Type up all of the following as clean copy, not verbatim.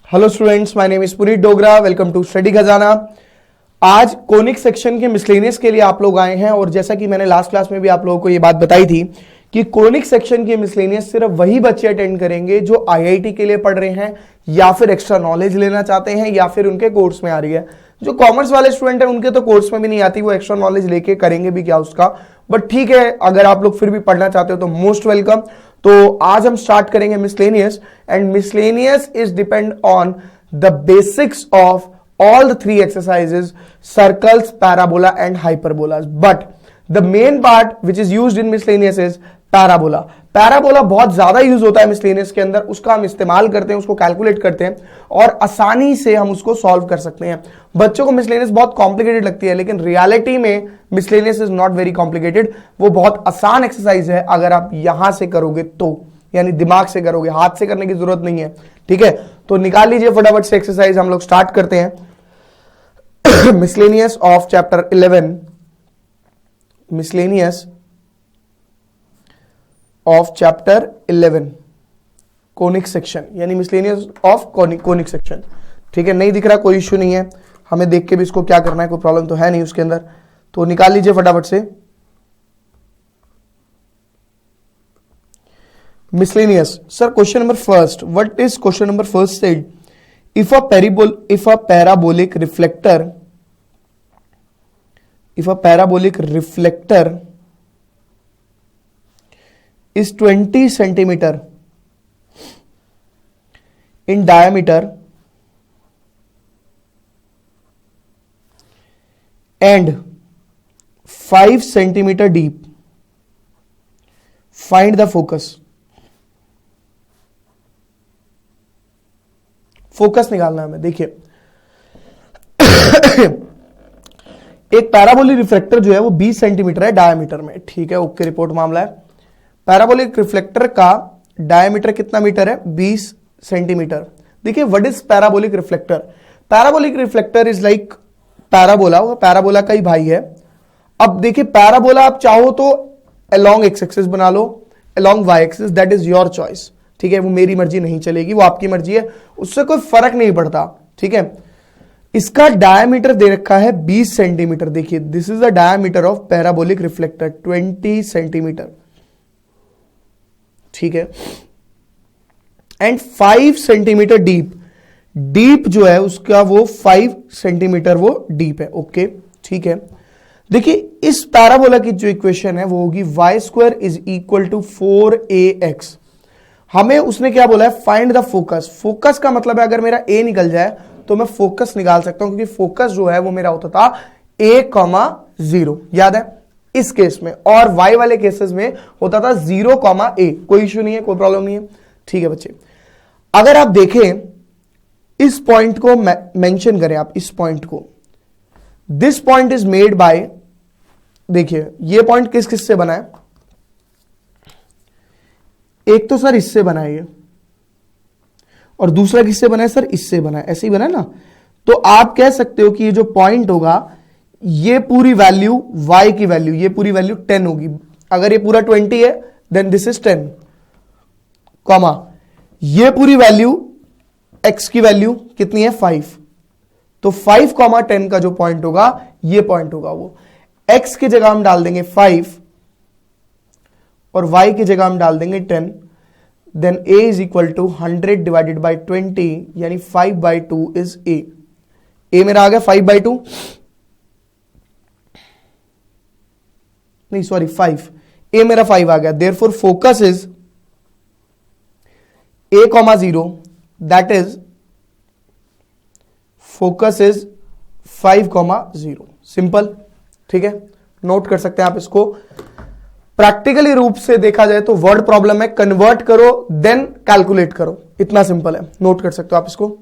Hello students, my name is Puneet Dogra. Welcome to study Khazana. आज conic section के miscellaneous के लिए आप लोग आए हैं और जैसा कि मैंने लास्ट क्लास में भी आप लोगों को ये बात बताई थी कि कोनिक सेक्शन के मिसलेनियस सिर्फ वही बच्चे अटेंड करेंगे जो आईआईटी के लिए पढ़ रहे हैं या फिर एक्स्ट्रा नॉलेज लेना चाहते हैं या फिर उनके कोर्स में आ रही है। जो कॉमर्स वाले स्टूडेंट हैं उनके तो कोर्स में भी नहीं आती, वो एक्स्ट्रा नॉलेज लेके करेंगे भी क्या उसका। बट ठीक है, अगर आप लोग फिर भी पढ़ना चाहते हो तो मोस्ट वेलकम। तो आज हम स्टार्ट करेंगे miscellaneous, and miscellaneous is depend on the basics of all the three exercises: circles, parabola and hyperbolas. But the main part which is used in miscellaneous is parabola. Parabola बहुत ज्यादा use होता है miscellaneous के अंदर, उसका हम इस्तेमाल करते हैं, उसको कैलकुलेट करते हैं और आसानी से हम उसको सॉल्व कर सकते हैं। बच्चों को मिसलेनियस बहुत कॉम्प्लिकेटेड लगती है, लेकिन रियलिटी में miscellaneous is not very complicated. वो बहुत आसान एक्सरसाइज है अगर आप यहां से करोगे तो, यानी दिमाग से करोगे, हाथ से करने की जरूरत नहीं है। ठीक है, तो निकाल लीजिए फटाफट से एक्सरसाइज, हम लोग स्टार्ट करते हैं। miscellaneous of chapter 11, miscellaneous of chapter 11 conic section, यानी miscellaneous of कोनिक सेक्शन। ठीक है, नहीं दिख रहा, कोई इश्यू नहीं है, हमें देख के भी इसको क्या करना है, कोई प्रॉब्लम तो है नहीं उसके अंदर। तो निकाल लीजिए फटाफट से miscellaneous। Sir question number first, what is question number first said? if a parabolic reflector is 20 centimeter in diameter and 5 centimeter deep, find the focus। Focus निकालना है हमें। देखिए एक पैराबोलिक रिफ्लेक्टर जो है वो 20 सेंटीमीटर है डायमीटर में। ठीक है, ओके, रिपोर्ट मामला है। पैराबोलिक रिफ्लेक्टर का डायमीटर कितना मीटर है? 20 सेंटीमीटर। देखिए what is parabolic reflector? Parabolic reflector is like parabola, वो पैराबोला का ही भाई है। अब देखिए पैराबोला आप चाहो तो अलोंग एक्स एक्सिस बना लो, along Y axis, that is your choice. ठीक है, वो मेरी मर्जी नहीं चलेगी, वो आपकी मर्जी है, उससे कोई फर्क नहीं पड़ता। ठीक है, इसका डायमीटर दे रखा है 20 सेंटीमीटर। देखिए this is the diameter of parabolic reflector, 20 centimetre. ठीक है, एंड 5 सेंटीमीटर डीप। डीप जो है उसका वो 5 सेंटीमीटर वो डीप है। ओके, ठीक है। देखिए इस पैराबोला की जो इक्वेशन है वो होगी y² is equal to 4ax। हमें उसने क्या बोला है? Find the focus. फोकस का मतलब है अगर मेरा a निकल जाए तो मैं फोकस निकाल सकता हूं, क्योंकि फोकस जो है वो मेरा होता था a,0, याद है इस केस में, और y वाले केसेस में होता था 0,a। कोई इश्यू नहीं है, कोई प्रॉब्लम नहीं है। ठीक है बच्चे, अगर आप देखें इस पॉइंट को मेंशन करें, आप इस पॉइंट को, this point is made by, देखिए ये पॉइंट किस किस से बना है? एक तो सर इससे बना है ये, और दूसरा किससे बना है सर? इससे बना है। ऐसे ही बना है ना? तो आप कह सकते हो कि ये जो पॉइंट होगा ये पूरी वैल्यू y की वैल्यू, ये पूरी वैल्यू 10 होगी। अगर ये पूरा 20 है देन दिस इज 10, कॉमा ये पूरी वैल्यू x की वैल्यू कितनी है? 5। तो 5,10 का जो पॉइंट होगा ये पॉइंट होगा। वो x की जगह हम डाल देंगे 5 और y की जगह हम डाल देंगे 10। Then a is equal to 100 divided by 20, यानी 5/2 इज a। a मेरा आ गया 5/2, नहीं सॉरी 5, a मेरा 5 आ गया। Therefore focus is a,0, that is focus is 5,0। Simple. ठीक है, नोट कर सकते हैं आप इसको। प्रैक्टिकली रूप से देखा जाए तो वर्ड प्रॉब्लम है, कन्वर्ट करो देन कैलकुलेट करो, इतना सिंपल है। नोट कर सकते हो आप इसको।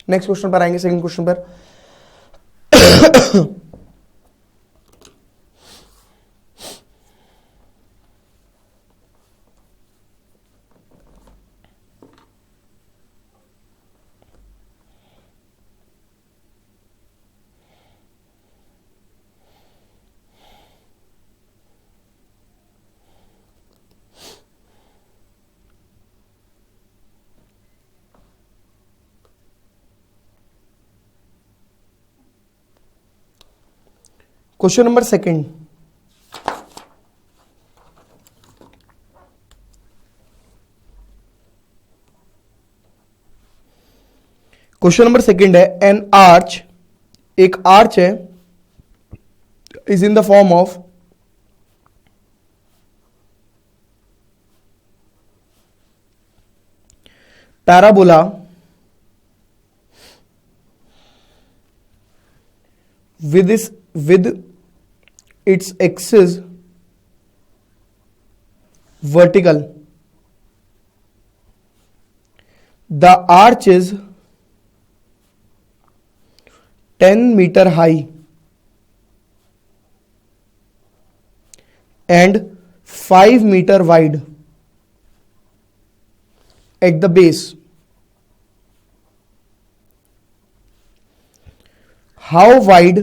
नेक्स्ट क्वेश्चन पर आएंगे, सेकंड क्वेश्चन पर। Question number second, question number second है एन आर्च, एक आर्च है, is in the form of parabola with its axis vertical. The arch is 10 meter high and 5 meter wide at the base. How wide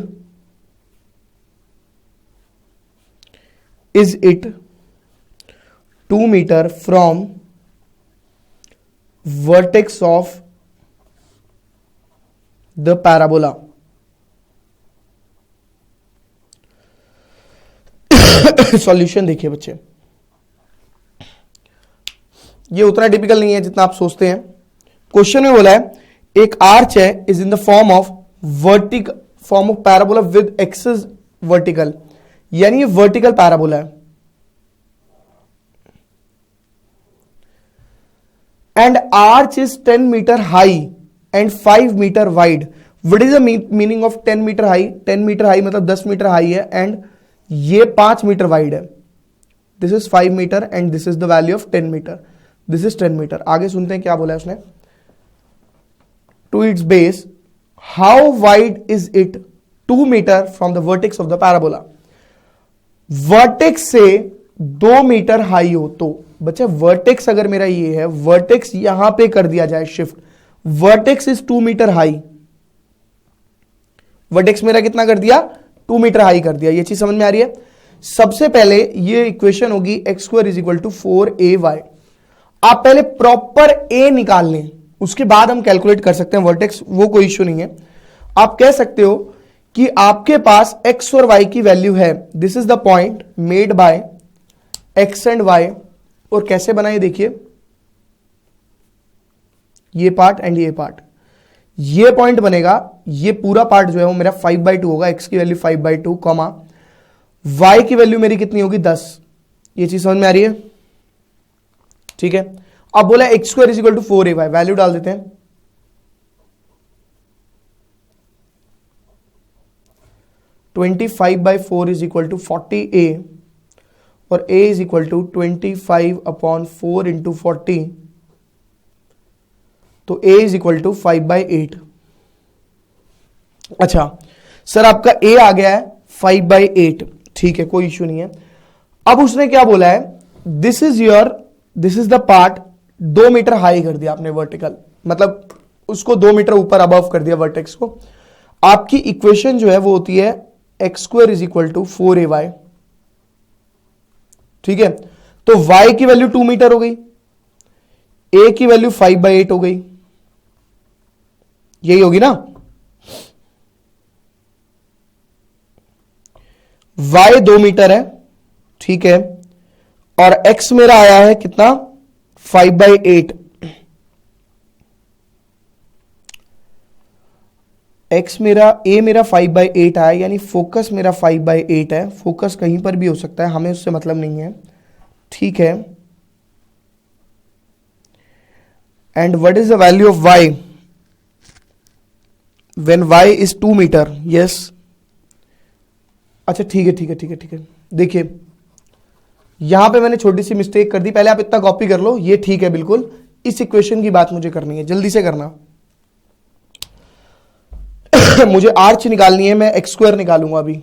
is it? 2 meter from vertex of the parabola. Solution देखिए बच्चे, ये उतना typical नहीं है जितना आप सोचते हैं। क्वेश्चन में बोला है एक आर्च है is in the form of form of parabola with axis vertical, यानी ये वर्टिकल पैराबोला है। And arch is 10 metre high and 5 metre wide. What is the meaning of 10 metre high? 10 metre high मतलब 10 metre high है and ये 5 metre wide है। This is 5 metre and this is the value of 10 metre, this is 10 metre. आगे सुनते हैं क्या बोला है उसने। To its base, how wide is it? 2 metre from the vertex of the parabola. Vertex से 2 मीटर हाई हो तो बच्चे, वर्टेक्स अगर मेरा ये है, वर्टेक्स यहां पे कर दिया जाए shift, vertex is 2 metre high. Vertex मेरा कितना कर दिया? 2 मीटर हाई कर दिया। ये चीज समझ में आ रही है? सबसे पहले ये इक्वेशन होगी x square is equal to 4ay। आप पहले प्रॉपर ए निकाल लें, उसके बाद हम कैलकुलेट कर सकते हैं वर्टेक्स, वो कोई इश्यू नहीं है। आप कह सकते हो कि आपके पास एक्स और वाई की वैल्यू है, this is the point made by x and y. और कैसे बनाए देखिए, ये पार्ट एंड ये पार्ट, ये पॉइंट बनेगा, ये पूरा पार्ट जो है वो मेरा 5/2 होगा, एक्स की वैल्यू 5/2 कॉमा वाई की वैल्यू मेरी कितनी होगी 10। ये चीज समझ में आ रही है? ठीक है। अब बोला x square is equal to 4ay, value डाल देते हैं। 25/4 इज इक्वल टू 40a और a is equal to 25/4 into 40, तो a इज इक्वल टू 5/8। अच्छा सर, आपका a आ गया है 5/8, ठीक है, कोई इश्यू नहीं है। अब उसने क्या बोला है, this is the part 2 metre high कर दिया आपने वर्टिकल, मतलब उसको 2 मीटर ऊपर अबव कर दिया वर्टेक्स को। आपकी इक्वेशन जो है वो होती है x square is equal to 4ay। ठीक है, तो y की वैल्यू 2 मीटर हो गई, a की वैल्यू 5/8 हो गई, यही होगी ना। y 2 मीटर है, ठीक है, और x मेरा आया है कितना? 5/8। x मेरा a मेरा 5/8 आया, यानी फोकस मेरा 5/8 है। फोकस कहीं पर भी हो सकता है, हमें उससे मतलब नहीं है, ठीक है। And what is the value of y when y is 2 metre? Yes, अच्छा ठीक है ठीक है ठीक है ठीक है। देखिए यहां पे मैंने छोटी सी मिस्टेक कर दी, पहले आप इतना कॉपी कर लो, ये ठीक है बिल्कुल। इस इक्वेशन की बात मुझे करनी है, जल्दी से करना। मुझे आर्च निकालनी है, मैं एक्स स्क्वायर निकालूंगा अभी।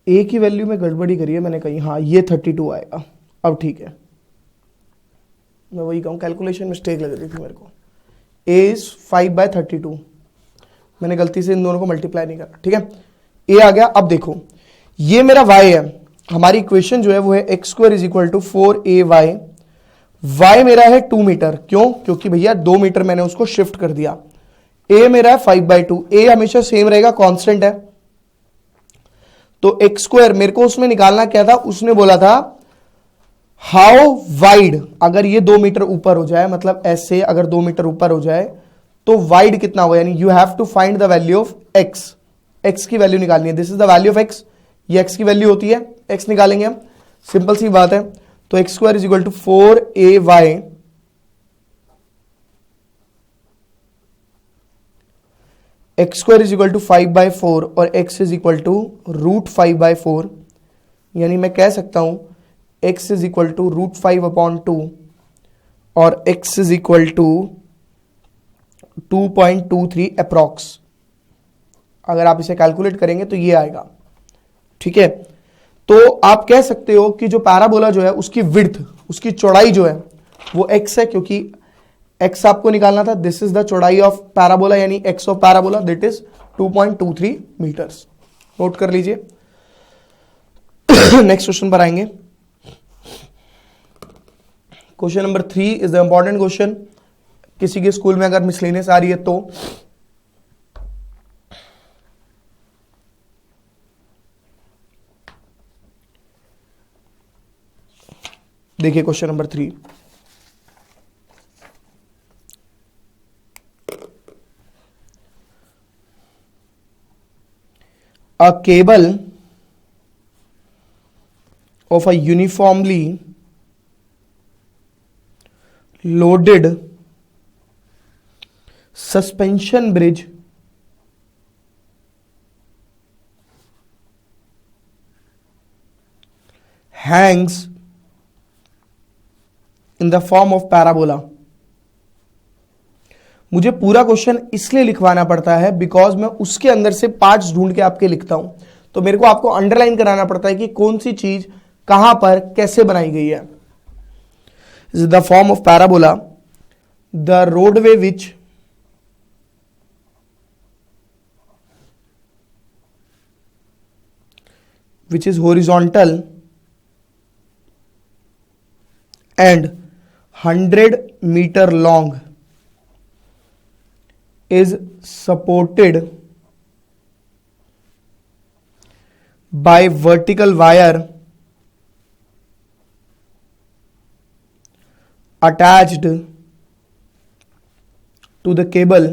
ए की वैल्यू में गड़बड़ी करी है मैंने कहीं, हाँ ये 32 आएगा, अब ठीक है। मैं वही कहूँ, कैलकुलेशन मिस्टेक लग रही थी मेरे को। ए इज 5/32, मैंने गलती से इन दोनों को मल्टीप्लाई नहीं करा, ठीक है। ए आ गया। अब देखो ये मेरा y है, हमारी इक्वेशन जो है वो है x² = 4ay। y मेरा है 2 मीटर, क्यों? क्योंकि भैया 2 मीटर मैंने उसको शिफ्ट कर दिया। a मेरा है 5/2, a हमेशा सेम रहेगा, कांस्टेंट है। तो x² मेरे को उसमें निकालना क्या था, उसने बोला था हाउ वाइड, अगर ये 2 मीटर ऊपर हो जाए, मतलब ऐसे अगर 2 मीटर ऊपर हो जाए तो वाइड कितना होगा, यानी you have to find the value of x, x की वैल्यू निकालनी है। This is the value of x, ये x की वैल्यू होती है, x निकालेंगे हम, सिंपल सी बात है। तो x² = 4ay, x² = 5/4 और x = √5/4, यानी मैं कह सकता हूं x = √5/2 और x = 2.23 अप्रॉक्स। अगर आप इसे कैलकुलेट करेंगे तो ये आएगा, ठीक है। तो आप कह सकते हो कि जो पैराबोला जो है उसकी विड्थ, उसकी चौड़ाई जो है वो x है, क्योंकि x आपको निकालना था। दिस इज द चौड़ाई ऑफ पैराबोला, यानी x of parabola, that is 2.23 metres. Note कर लीजिए। नेक्स्ट क्वेश्चन पर आएंगे। Question number 3 is the important question. किसी के स्कूल में अगर मिसलेनियस आ रही है तो देखिए question number 3। A cable of a uniformly loaded suspension bridge hangs in the form of parabola। मुझे पूरा क्वेश्चन इसलिए लिखवाना पड़ता है बिकॉज मैं उसके अंदर से पार्ट्स ढूंढ के आपके लिखता हूं, तो मेरे को आपको अंडरलाइन कराना पड़ता है कि कौन सी चीज कहां पर कैसे बनाई गई है। Is the form of parabola, the roadway which is horizontal and 100 meter long is supported by vertical wire attached to the cable,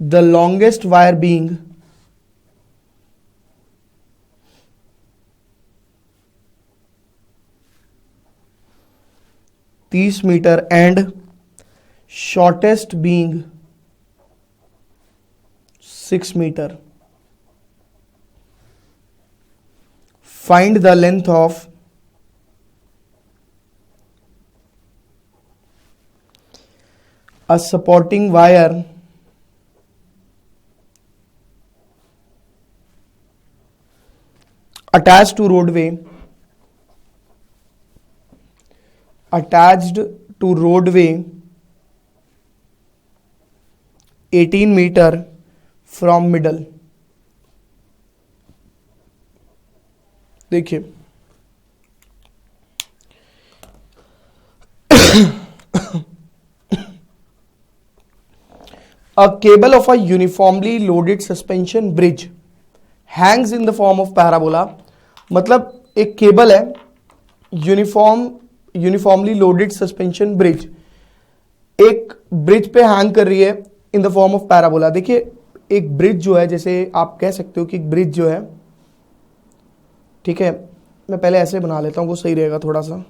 the longest wire being 30 meter and shortest being 6 meter. Find the length of a supporting wire attached to roadway 18 meter from middle। देखिए a cable of a uniformly loaded suspension bridge hangs in the form of parabola, मतलब एक cable है uniformly loaded suspension bridge, एक bridge पे hang कर रही है इन the form of parabola. देखिए एक ब्रिज जो है, जैसे आप कह सकते हो कि एक ब्रिज जो है, ठीक है, मैं पहले ऐसे बना लेता हूं, वो सही रहेगा थोड़ा सा।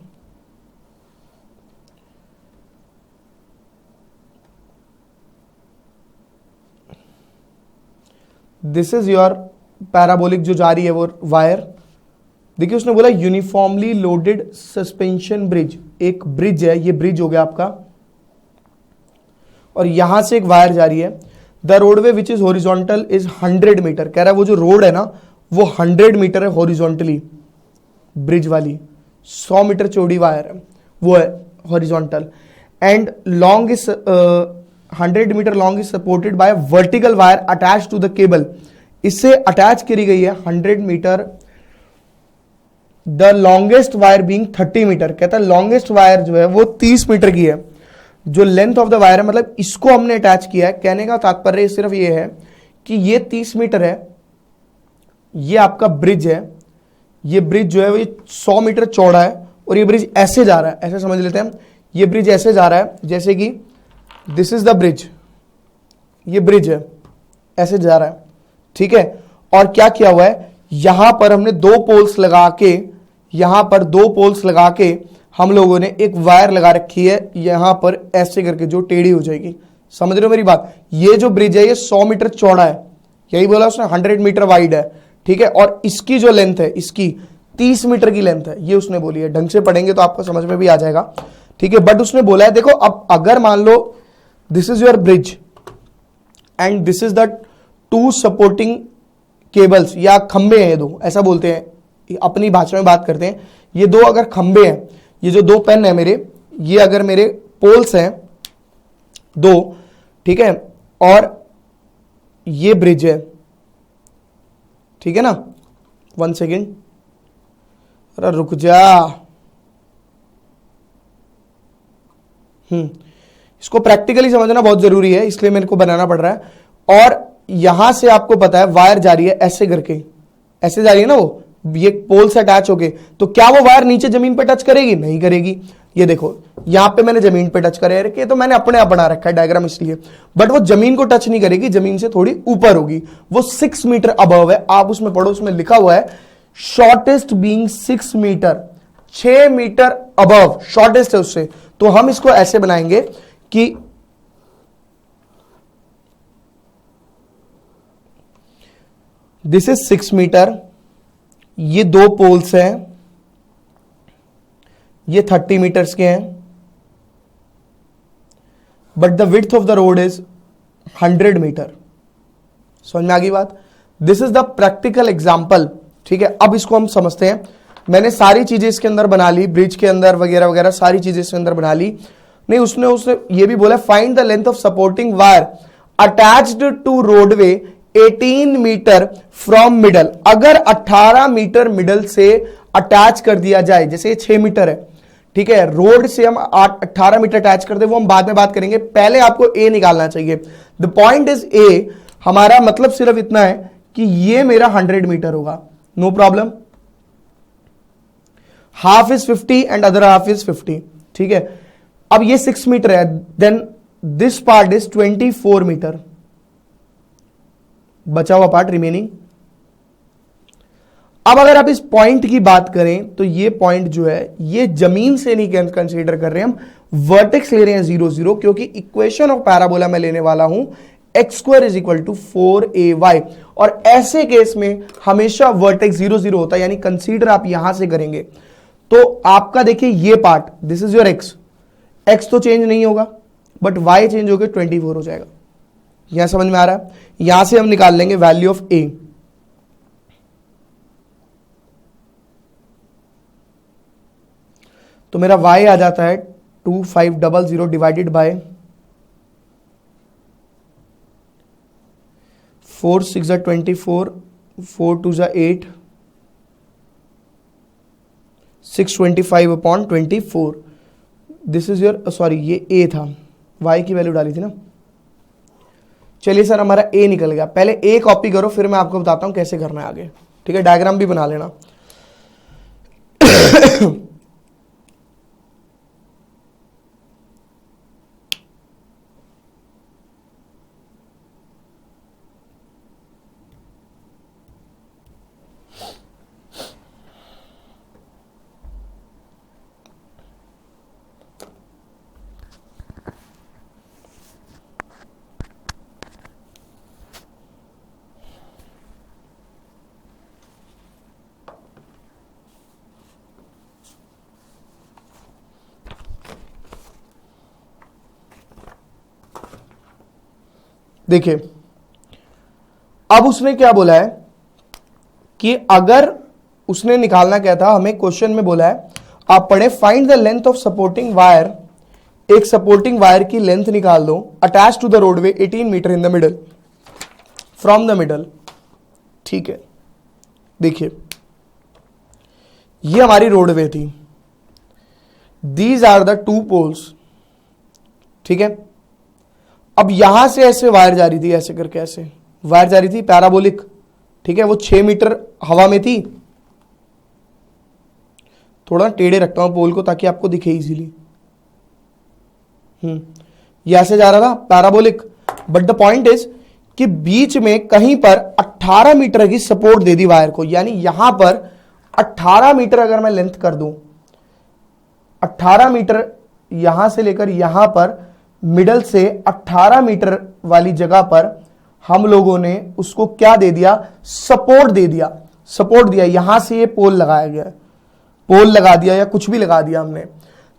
दिस इज योर पैराबोलिक जो जा रही है वो वायर। देखिए उसने बोला यूनिफॉर्मली लोडेड सस्पेंशन ब्रिज, एक ब्रिज है, ये ब्रिज हो गया आपका, और यहां से एक वायर जा रही है। The roadway which is horizontal is 100 metre. कह रहा है वो जो रोड है ना वो 100 मीटर है हॉरिजॉन्टली, ब्रिज वाली 100 मीटर चौड़ी वायर है वो है horizontal, and long is 100 metre long is supported by vertical wire attach to the cable. इससे अटैच करी गई है 100 metre, the longest wire being 30 metre. कहता है लॉन्गेस्ट वायर जो है वो 30 मीटर की है, जो लेंथ ऑफ द वायर है, मतलब इसको हमने अटैच किया है। कहने का तात्पर्य सिर्फ ये है कि ये 30 मीटर है, ये आपका ब्रिज है, ये ब्रिज जो है वो 100 मीटर चौड़ा है और ये ब्रिज ऐसे जा रहा है, ऐसे समझ लेते हैं हम, ये ब्रिज ऐसे जा रहा है जैसे कि दिस इज द ब्रिज, ये ब्रिज है ऐसे जा रहा है, ठीक है। और क्या किया हुआ है, यहां पर हमने दो पोल्स लगा के, यहां पर दो पोल्स लगा के हम लोगों ने एक वायर लगा रखी है यहां पर ऐसे करके जो टेढ़ी हो जाएगी। समझ रहे हो मेरी बात? ये जो ब्रिज है ये 100 मीटर चौड़ा है, यही बोला उसने, 100 मीटर वाइड है, ठीक है। और इसकी जो लेंथ है इसकी 30 मीटर की लेंथ है, ये उसने बोली है। ढंग से पढ़ेंगे तो आपको समझ में भी आ जाएगा, ठीक है। बट उसने बोला है देखो, अब अगर मान लो this is your bridge and this is the two supporting cables, या खंबे हैं ये दो, ऐसा बोलते हैं, अपनी भाषा में बात करते हैं। ये दो अगर खंबे हैं, ये जो दो पेन है मेरे, ये अगर मेरे पोल्स हैं दो, ठीक है, और ये ब्रिज है, ठीक है ना। 1 सेकेंड, अरे रुक जा, इसको प्रैक्टिकली समझना बहुत जरूरी है, इसलिए मेरे को बनाना पड़ रहा है। और यहां से आपको पता है वायर जा रही है ऐसे करके, ऐसे जा रही है ना वो, ये पोल से अटैच होके, तो क्या वो वायर नीचे जमीन पे टच करेगी? नहीं करेगी। ये देखो यहां पे मैंने जमीन पे टच करे रखे, तो मैंने अपने आप बना रखा है डायग्राम इसलिए, बट वो जमीन को टच नहीं करेगी, जमीन से थोड़ी ऊपर होगी, वो 6 मीटर अबव है। आप उसमें पढ़ो, उसमें लिखा हुआ है shortest being 6 metre, 6 metre above shortest है उससे। तो हम इसको ऐसे बनाएंगे कि दिस इज 6 मीटर, ये दो पोल्स हैं, ये 30 मीटर्स के हैं, but the width of the road is 100 metre. समझ में आ गई बात? This is the practical example, ठीक है। अब इसको हम समझते हैं। मैंने सारी चीजें इसके अंदर बना ली, ब्रिज के अंदर वगैरह वगैरह सारी चीजें इसके अंदर बना ली। नहीं, उसने ये भी बोला find the length of supporting wire attached to roadway 18 metre from middle. अगर 18 मीटर मिडल से अटैच कर दिया जाए, जैसे ये 6 मीटर है, ठीक है, रोड से हम 18 मीटर अटैच कर दे, वो हम बाद में बात करेंगे, पहले आपको ए निकालना चाहिए। द पॉइंट इज ए, हमारा मतलब सिर्फ इतना है कि ये मेरा 100 मीटर होगा, no problem. Half is 50 and other half is 50, ठीक है। अब ये 6 मीटर है, then this part is 24 metre, बचा हुआ पार्ट रिमेनिंग। अब अगर आप इस पॉइंट की बात करें तो ये पॉइंट जो है ये जमीन से नहीं कंसीडर कर रहे हैं हम, वर्टेक्स ले रहे हैं 0 0, क्योंकि इक्वेशन ऑफ पैराबोला में लेने वाला हूं x² is equal to 4ay, और ऐसे केस में हमेशा वर्टेक्स 0 0 होता है, यानी कंसीडर आप यहां से करेंगे तो आपका देखिए ये part, this is your x तो चेंज नहीं होगा, बट y चेंज होकर 24 हो जाएगा। यहां समझ में आ रहा है? यहां से हम निकाल लेंगे वैल्यू ऑफ a। तो मेरा y आ जाता है 2500 divided by 4 6 24, 4 2 8, 625 upon 24। This is your, sorry ये a था, y की वैल्यू डाली थी ना। चलिए सर हमारा a निकल गया। पहले a कॉपी करो, फिर मैं आपको बताता हूं कैसे करना है आगे, ठीक है। डायग्राम भी बना लेना। देखिए अब उसने क्या बोला है कि अगर उसने निकालना क्या था, हमें क्वेश्चन में बोला है, आप पढ़े, find the length of supporting wire, एक सपोर्टिंग वायर की लेंथ निकाल दो, attach to the roadway 18 metre in the middle, from the middle. ठीक है, देखिए ये हमारी रोडवे थी, these are the two poles. ठीक है, अब यहां से ऐसे वायर जा रही थी, ऐसे करके ऐसे वायर जा रही थी पैराबोलिक। ठीक है, वो 6 मीटर हवा में थी। थोड़ा टेढ़े रखता हूं पोल को ताकि आपको दिखे इजीली। ये ऐसे जा रहा था parabolic, but the point is कि बीच में कहीं पर 18 मीटर की सपोर्ट दे दी वायर को, यानी यहां पर 18 मीटर अगर मैं लेंथ कर दूं, 18 मीटर यहां से लेकर यहां पर मिडल से 18 मीटर वाली जगह पर हम लोगों ने उसको क्या दे दिया, सपोर्ट दे दिया, सपोर्ट दिया। यहां से ये पोल लगाया गया, पोल लगा दिया या कुछ भी लगा दिया हमने,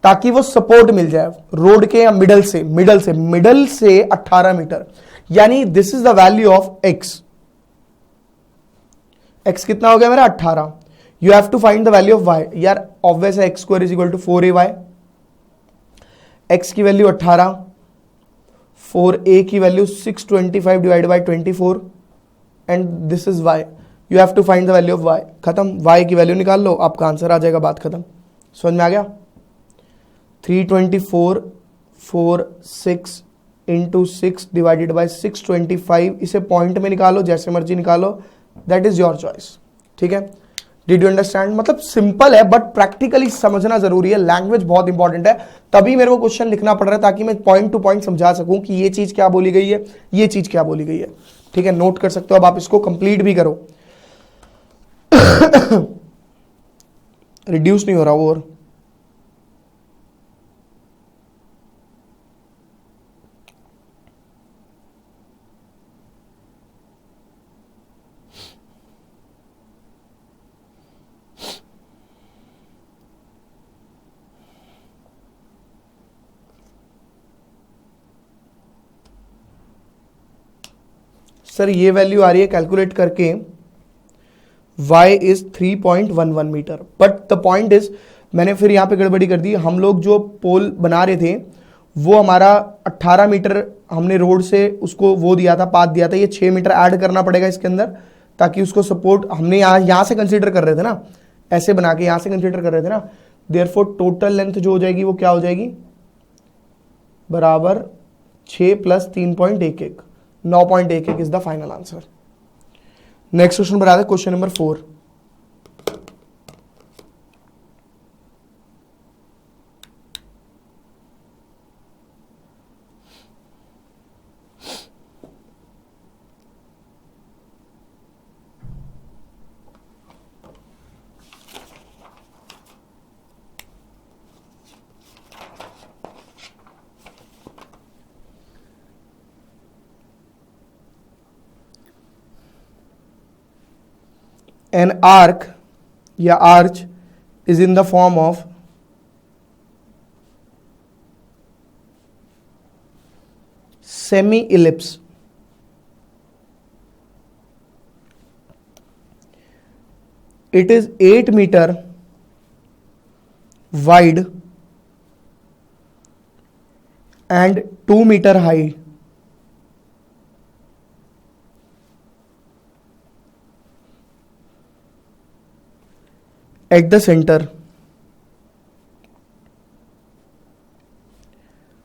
ताकि वो सपोर्ट मिल जाए रोड के या मिडल से 18 मीटर, यानी this is the value of x. X कितना हो गया मेरा 18। You have to find the value of y. यार ऑब्वियस है, x square is equal to 4ay। X की वैल्यू 18, 4a की value 625 divide by 24 and this is y। You have to find the value of y। खत्म, y की value निकाल लो, आपका answer आ जाएगा, बात खत्म। समझ में आ गया? 324 4 6 इंटू 6 डिवाइडेड बाई 625, इसे पॉइंट में निकालो, जैसे मर्जी निकालो, दैट इज योर चॉइस। ठीक है, डिड यू अंडरस्टैंड? मतलब सिंपल है बट प्रैक्टिकली समझना जरूरी है, लैंग्वेज बहुत इंपॉर्टेंट है, तभी मेरे को क्वेश्चन लिखना पड़ रहा है ताकि मैं पॉइंट टू पॉइंट समझा सकूं कि ये चीज क्या बोली गई है, ये चीज क्या बोली गई है। ठीक है, नोट कर सकते हो, अब आप इसको कंप्लीट भी करो। रिड्यूस नहीं हो रहा वो, और सर ये वैल्यू आ रही है कैलकुलेट करके, y is 3.11 metre, but the point is मैंने फिर यहां पे गड़बड़ी कर दी। हम लोग जो पोल बना रहे थे वो हमारा 18 मीटर हमने रोड से उसको वो दिया था, पाथ दिया था, ये 6 मीटर ऐड करना पड़ेगा इसके अंदर ताकि उसको सपोर्ट, हमने यहां से कंसीडर कर रहे थे ना, ऐसे बना के यहां से कंसीडर कर रहे थे ना, देयरफॉर टोटल लेंथ जो हो जाएगी वो क्या हो जाएगी, बराबर 6 plus 3.11, 9.11 is the final answer. Next question बता दे, क्वेश्चन नंबर 4। An arc या arch is in the form of semi-ellipse. It is 8 meter wide and 2 meter high. At the center,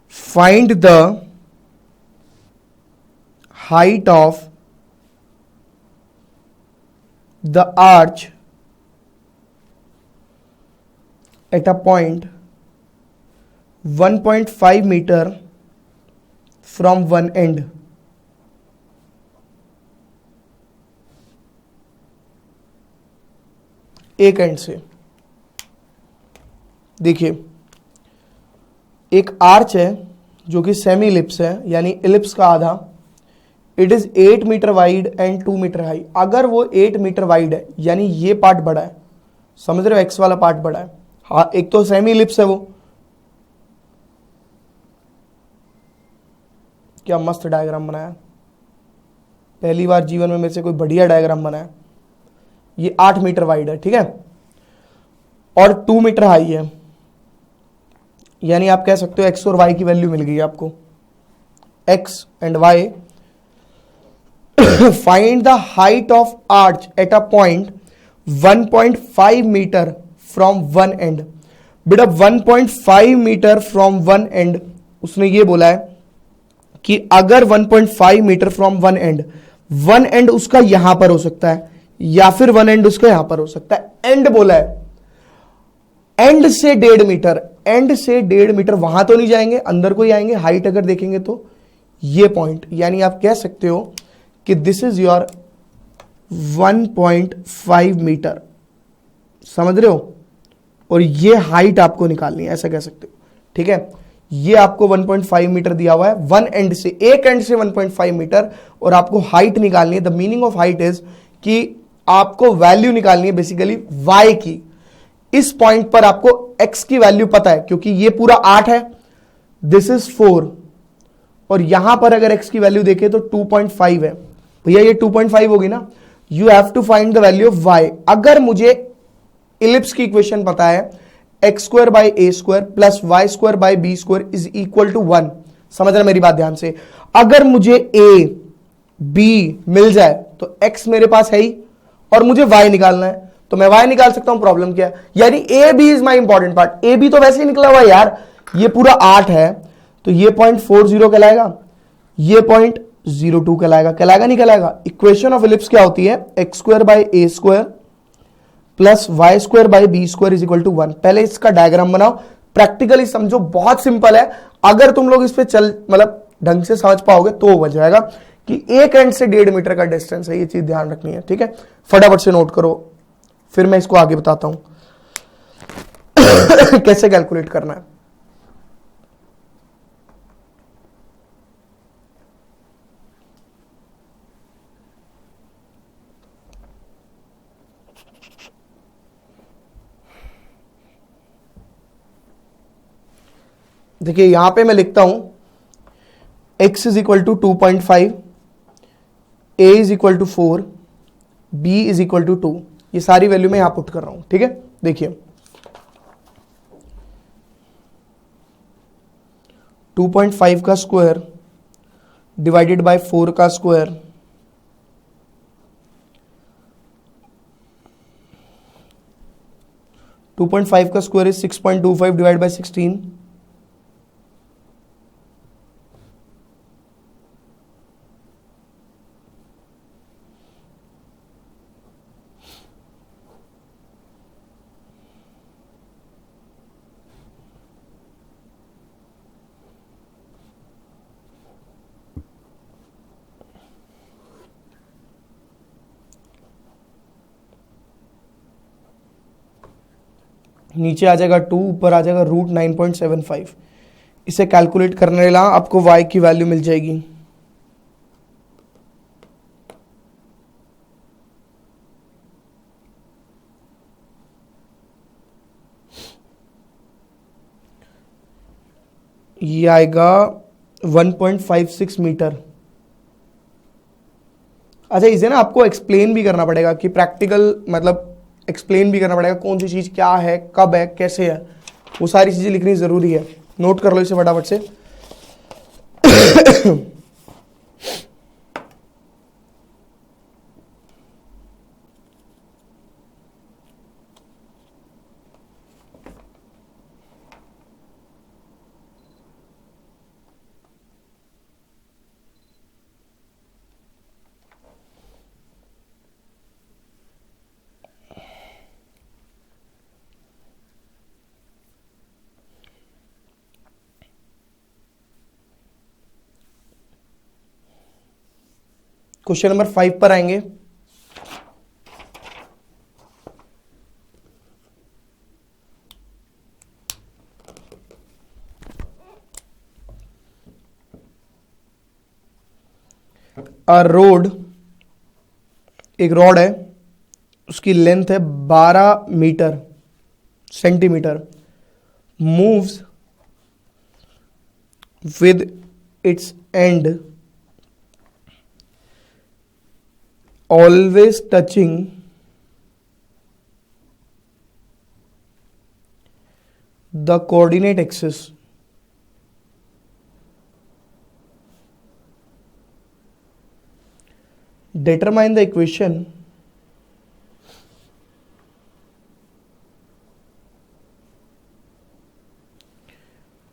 find the height of the arch at a point 1.5 meter from one end. एक and से देखिए, एक arch है जो कि semi ellipse है, यानी ellipse का आधा। It is 8 metre wide and 2 metre high. अगर वो 8 मीटर वाइड है यानी ये पार्ट बड़ा है, समझ रहे हो, एक्स वाला पार्ट बड़ा है। हाँ, एक तो सेमी इलिप्स है वो, क्या मस्त डायग्राम बनाया। पहली बार जीवन में मेरे से कोई बढ़िया डायग्राम बना है। ये 8 मीटर वाइड है, ठीक है, और 2 मीटर हाई है, यानी आप कह सकते हो एक्स और वाई की वैल्यू मिल गई आपको, x and y. Find the height of arch at a point 1.5 metre from one end. बेटा 1.5 मीटर फ्रॉम वन एंड, उसने ये बोला है कि अगर 1.5 मीटर फ्रॉम वन एंड उसका यहां पर हो सकता है या फिर वन एंड उसका यहां पर हो सकता है, एंड बोला है, एंड से 1.5 मीटर, एंड से 1.5 मीटर वहां तो नहीं जाएंगे, अंदर को ही आएंगे। हाइट अगर देखेंगे तो ये पॉइंट, यानी आप कह सकते हो कि दिस इज योर 1.5 मीटर, समझ रहे हो, और ये हाइट आपको निकालनी है, ऐसा कह सकते हो, ठीक है। ये आपको 1.5 मीटर दिया हुआ है, वन एंड से, एक एंड से 1.5 मीटर, और आपको हाइट निकालनी है। The meaning of height is कि आपको वैल्यू निकालनी है बेसिकली y की। इस पॉइंट पर आपको x की वैल्यू पता है क्योंकि ये पूरा 8 है, दिस इज 4, और यहां पर अगर x की वैल्यू देखें तो 2.5 है, भैया ये 2.5 होगी ना। You have to find the value of y। अगर मुझे इलिप्स की इक्वेशन पता है, x square by a square plus y square by b square is equal to 1, समझ रहे मेरी बात ध्यान से। अगर मुझे ए बी मिल जाए तो x मेरे पास है ही, और मुझे y निकालना है तो मैं y निकाल सकता हूं, प्रॉब्लम क्या है, यानी A B is my important part. A B तो वैसे ही निकला हुआ यार, ये पूरा 8 है तो ये 0.40 कहलाएगा, ये 0.02 कहलाएगा, कहलाएगा नहीं कहलाएगा। इक्वेशन ऑफ इलिप्स क्या होती है, x square by a square plus y square by b square is equal to 1। पहले इसका डायग्राम बनाओ, प्रैक्टिकली समझो, बहुत सिंपल है। अगर तुम लोग इस पे चल मतलब ढंग से समझ पाओगे तो हो जाएगा कि एक एंड से 1.5 मीटर का डिस्टेंस है, ये चीज ध्यान रखनी है, ठीक है। फटाफट से नोट करो, फिर मैं इसको आगे बताता हूं कैसे कैलकुलेट करना है। देखिए यहां पे मैं लिखता हूं x is equal to 2.5, a is equal to 4, b is equal to 2, ये सारी वैल्यू मैं यहां पुट कर रहा हूं, ठीक है। देखिए 2.5 का स्क्वायर डिवाइडेड बाय 4 का स्क्वायर, टू पॉइंट फाइव का स्क्वायर इज 6.25 डिवाइड बाय 16, नीचे आ जाएगा 2, ऊपर आ जाएगा √9.75। इसे कैलकुलेट करने ला आपको y की वैल्यू मिल जाएगी, ये आएगा 1.56 मीटर। अच्छा इसे ना आपको एक्सप्लेन भी करना पड़ेगा कि प्रैक्टिकल मतलब एक्सप्लेन भी करना पड़ेगा कौन सी चीज क्या है, कब है, कैसे है, वो सारी चीजें लिखनी जरूरी है। नोट कर लो इसे फटाफट से। क्वेश्चन नंबर 5 पर आएंगे। रोड, एक रॉड है, उसकी लेंथ है 12 metre centimetre, moves with its end always touching the coordinate axis determine the equation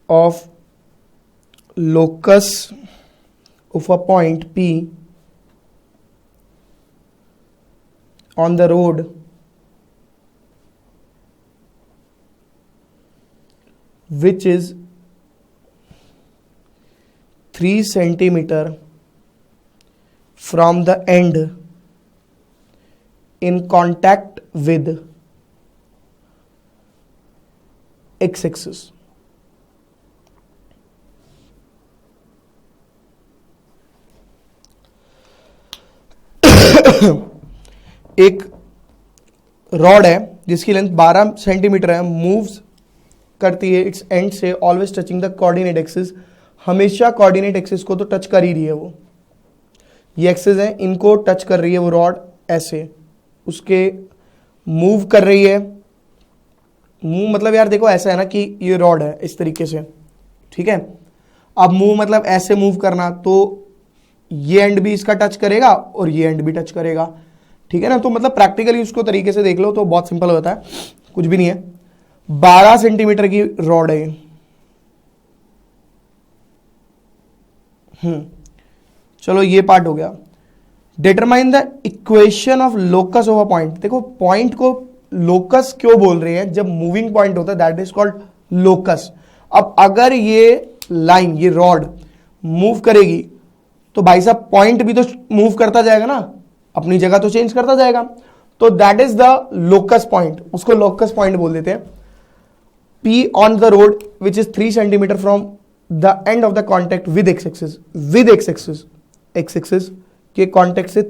of locus of a point P on the road which is 3 centimeter from the end in contact with x-axis. एक rod है जिसकी length 12 centimetre है, moves करती है it's and से always touching the coordinate axis, हमेशा coordinate axis को तो टच कर ही रही है वो, ये एक्सिस है इनको टच कर रही है वो रॉड, ऐसे उसके मूव कर रही है। मूव मतलब यार देखो ऐसा है ना कि ये रॉड है इस तरीके से, ठीक है, अब मूव मतलब ऐसे मूव करना, तो ये एंड भी इसका टच करेगा और ये एंड भी टच करेगा, ठीक है ना। तो मतलब प्रैक्टिकली उसको तरीके से देख लो तो बहुत सिंपल होता है, कुछ भी नहीं है। 12 सेंटीमीटर की रॉड है। चलो ये पार्ट हो गया। Determine the equation of locus of a point. देखो पॉइंट को लोकस क्यों बोल रहे हैं, जब मूविंग पॉइंट होता है दैट इज कॉल्ड लोकस। अब अगर ये लाइन, ये रॉड मूव करेगी तो भाई साहब पॉइंट भी तो मूव करता जाएगा ना, अपनी जगह तो चेंज करता जाएगा, तो that is the locus point, उसको लोकस पॉइंट बोल देते हैं। P on the road which is 3 centimeter from the end of the contact with x-axis, with x-axis, x-axis के कॉन्टेक्ट से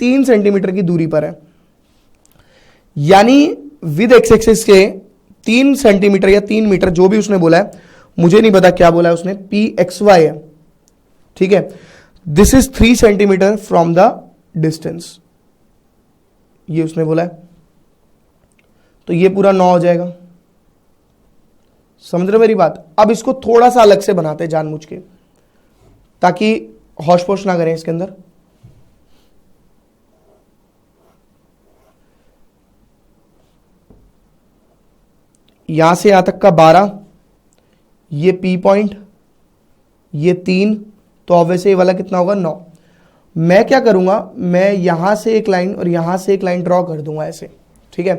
3 सेंटीमीटर की दूरी पर है, यानी विद x-axis के 3 सेंटीमीटर या 3 मीटर, जो भी उसने बोला है, मुझे नहीं पता क्या बोला है उसने, pxy है, ठीक है। This is 3 centimetre from the distance, ये उसने बोला है, तो ये पूरा 9 हो जाएगा। समझ रहे मेरी बात। अब इसको थोड़ा सा अलग से बनाते हैं जानबूझ के, ताकि होश पोश ना करें इसके अंदर। यहां से यहां तक का 12, ये P पॉइंट, ये 3, तो ऑब्वियसली ये वाला कितना होगा 9। मैं क्या करूंगा, मैं यहां से एक लाइन और यहां से एक लाइन ड्रॉ कर दूंगा ऐसे, ठीक है।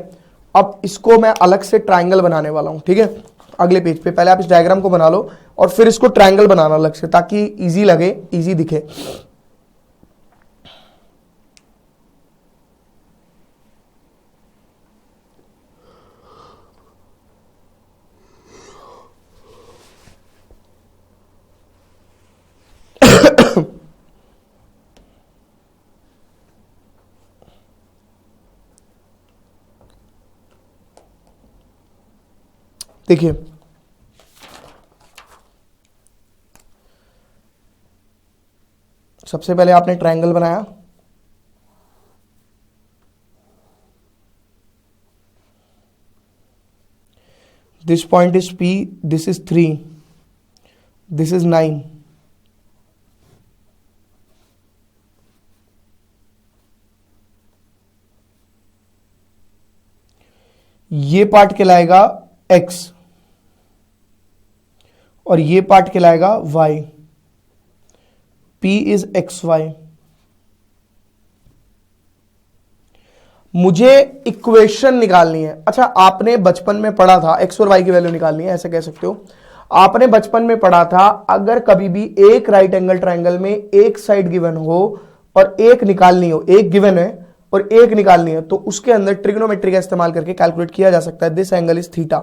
अब इसको मैं अलग से ट्राइंगल बनाने वाला हूं, ठीक है, अगले पेज पे। पहले आप इस डायग्राम को बना लो और फिर इसको ट्रायंगल बनाना अलग से, ताकि इजी लगे, इजी दिखे। देखिए सबसे पहले आपने ट्रायंगल बनाया, this point is P, this is 3, this is 9, ये पार्ट कहलाएगा X और ये पार्ट कहलाएगा Y। P is XY। मुझे इक्वेशन निकालनी है। अच्छा, आपने बचपन में पढ़ा था, X और Y की वैल्यू निकालनी है, ऐसे कह सकते हो। आपने बचपन में पढ़ा था, अगर कभी भी एक राइट एंगल ट्रायंगल में एक साइड गिवन हो और एक निकालनी हो, एक गिवन है और एक निकालनी है, तो उसके अंदर ट्रिग्नोमेट्री का इस्तेमाल करके कैलकुलेट किया जा सकता है। This angle is theta,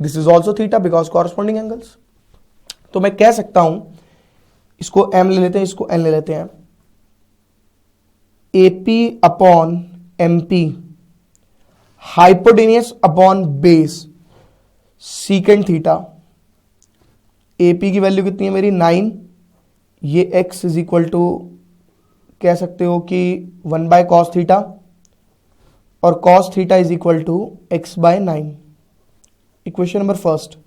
this is also theta because corresponding angles. तो मैं कह सकता हूं, इसको m ले लेते हैं, इसको n ले लेते हैं, AP upon MP hypotenuse upon base secant theta. AP की वैल्यू कितनी है मेरी 9, ये x इज इक्वल टू कह सकते हो कि 1/cos थीटा और cos theta is equal to x/9, equation number first.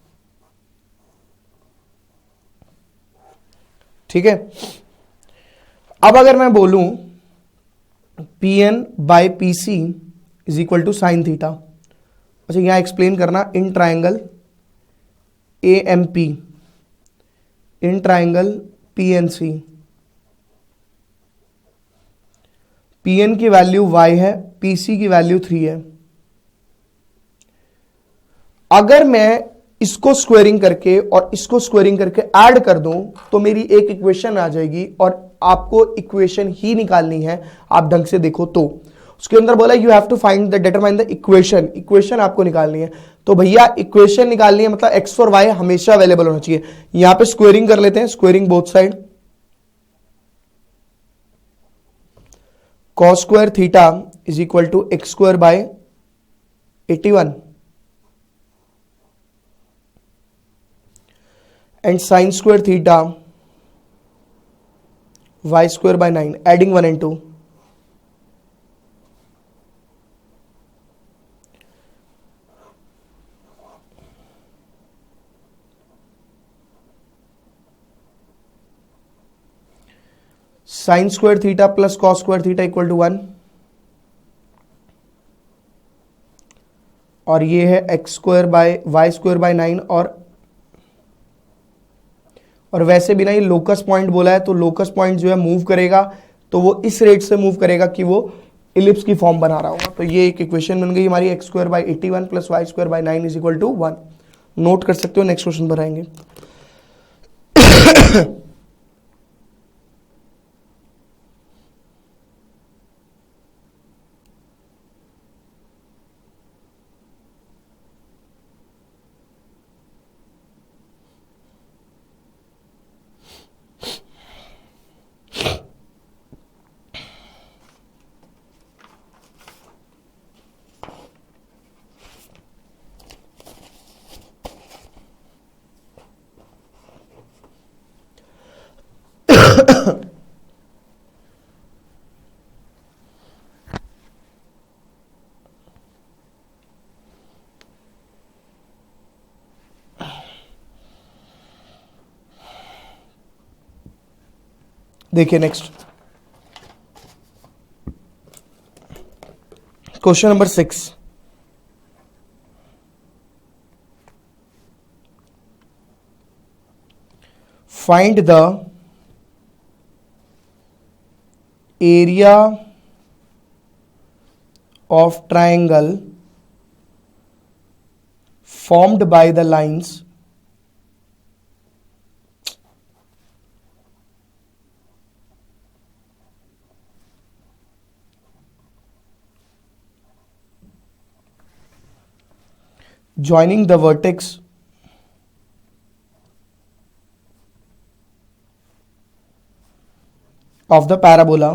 ठीक है, अब अगर मैं बोलूं Pn/Pc is equal to sine theta, अच्छा यहां एक्सप्लेन करना, in triangle AMP, in triangle PNC, Pn की वैल्यू y है, PC की वैल्यू 3 है। अगर मैं इसको स्क्वेयरिंग करके और इसको स्क्वेयरिंग करके ऐड कर दूं तो मेरी एक इक्वेशन आ जाएगी, और आपको इक्वेशन ही निकालनी है, आप ढंग से देखो तो। उसके अंदर बोला you have to find the determine the equation, equation आपको निकालनी है। तो भैया इक्वेशन निकालनी है मतलब x और y हमेशा अवेलेबल होना चाहिए। यहां पे स्क्वेयरिंग कर लेते हैं, squaring both side, cos square theta is equal to x²/81 and sin square theta y²/9, adding 1 and 2. Sin square theta plus cos square theta equal to 1, और ये है x²/y²/9, और वैसे भी ना ये लोकस पॉइंट बोला है, तो लोकस पॉइंट जो है मूव करेगा तो वो इस रेट से मूव करेगा कि वो इलिप्स की फॉर्म बना रहा होगा। तो ये एक इक्वेशन बन गई हमारी, x²/81 plus y²/9 is equal to 1। Note कर सकते हो, नेक्स्ट क्वेश्चन पर आएंगे। देखिए next question number 6, find the area of triangle formed by the lines joining the vertex of the parabola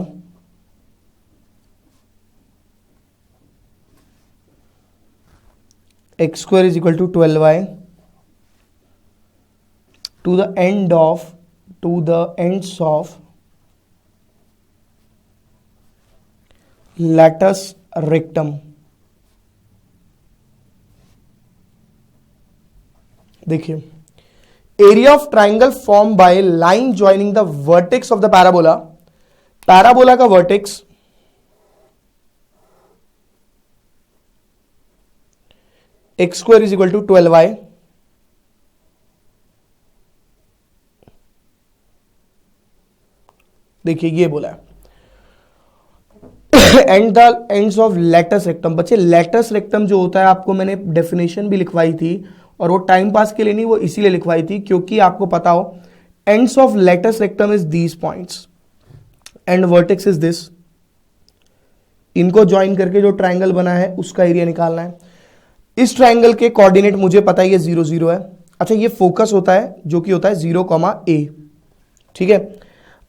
x square is equal to 12y to the ends of latus rectum। देखिए, area of triangle form by line joining the vertex of the parabola, parabola का vertex x² is equal to 12y देखिए ये बोला है, and the ends of latus rectum. बच्चे latus rectum जो होता है, आपको मैंने डेफिनेशन भी लिखवाई थी, और वो टाइम पास के लिए नहीं, वो इसीलिए लिखवाई थी क्योंकि आपको पता हो ends of latus rectum is these points and vertex is this. इनको ज्वाइन करके जो ट्राइंगल बना है उसका एरिया निकालना है। इस ट्राइंगल के कोऑर्डिनेट मुझे पता है ये 0 0 है। अच्छा, ये फोकस होता है जो कि होता है 0, a। ठीक है,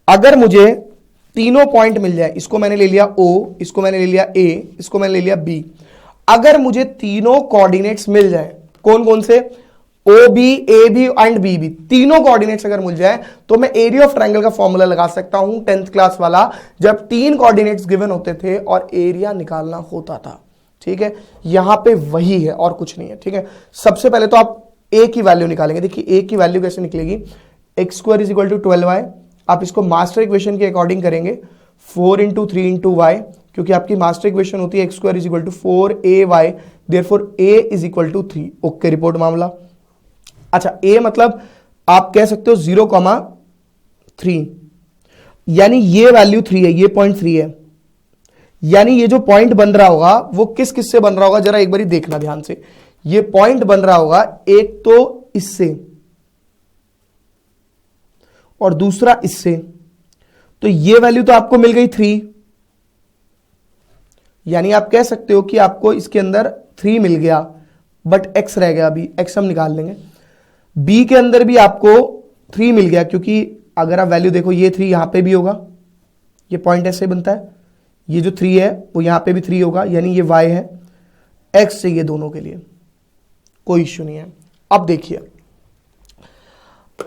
अगर मुझे तीनों पॉइंट मिल जाए, इसको मैंने ले लिया O, इसको मैंने ले लिया A, इसको मैंने ले लिया B, अगर मुझे तीनों कोऑर्डिनेट्स मिल जाए, कौन कौन से, O B, A B and B B, तीनों कोऑर्डिनेट्स अगर मिल जाए तो मैं एरिया ऑफ ट्रायंगल का फॉर्मूला लगा सकता हूं 10th क्लास वाला, जब तीन कोऑर्डिनेट्स गिवन होते थे और एरिया निकालना होता था। ठीक है, यहां पे वही है और कुछ नहीं है। ठीक है, सबसे पहले तो आप ए की वैल्यू निकालेंगे। देखिए ए की वैल्यू कैसे निकलेगी, x square is equal to 12y। आप इसको मास्टर इक्वेशन के अकॉर्डिंग करेंगे 4 इंटू 3 इंटू वाई, क्योंकि आपकी मास्टर इक्वेशन होती है x square is equal to 4ay, therefore a is equal to 3। Okay, report मामला। अच्छा, a मतलब आप कह सकते हो 0,3, यानी ये वैल्यू 3 है, ये पॉइंट 3 है, यानी ये जो पॉइंट बन रहा होगा वो किस किस से बन रहा होगा, जरा एक बार देखना ध्यान से। ये पॉइंट बन रहा होगा एक तो इससे और दूसरा इससे, तो ये वैल्यू तो आपको मिल गई 3, यानी आप कह सकते हो कि आपको इसके अंदर 3 मिल गया, बट x रह गया। अभी x हम निकाल लेंगे। b के अंदर भी आपको 3 मिल गया, क्योंकि अगर आप वैल्यू देखो ये 3 यहां पे भी होगा, ये पॉइंट ऐसे बनता है, ये जो 3 है वो यहां पे भी 3 होगा, यानी ये y है। x चाहिए दोनों के लिए, कोई इश्यू नहीं है। अब देखिए,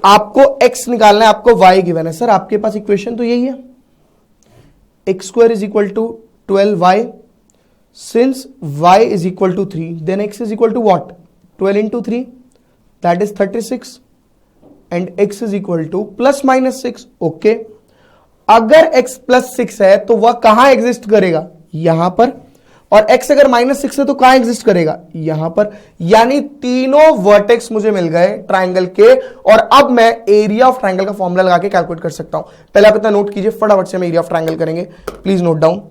आपको x निकालना है, आपको y गिवन है। सर आपके पास इक्वेशन तो यही है, x square is equal to 12y, since y is equal to 3, then x is equal to what, 12 into 3, that is 36, and x is equal to plus minus 6। Okay, अगर x plus 6 है तो वह कहां exist करेगा, यहां पर, और x अगर माइनस 6 है तो कहां एग्जिस्ट करेगा, यहां पर। यानी तीनों वर्टेक्स मुझे मिल गए ट्रायंगल के, और अब मैं एरिया ऑफ ट्रायंगल का फॉर्मूला लगा के कैलकुलेट कर सकता हूं। पहले आप इतना नोट कीजिए, फटाफट से हम एरिया ऑफ ट्रायंगल करेंगे, प्लीज नोट डाउन।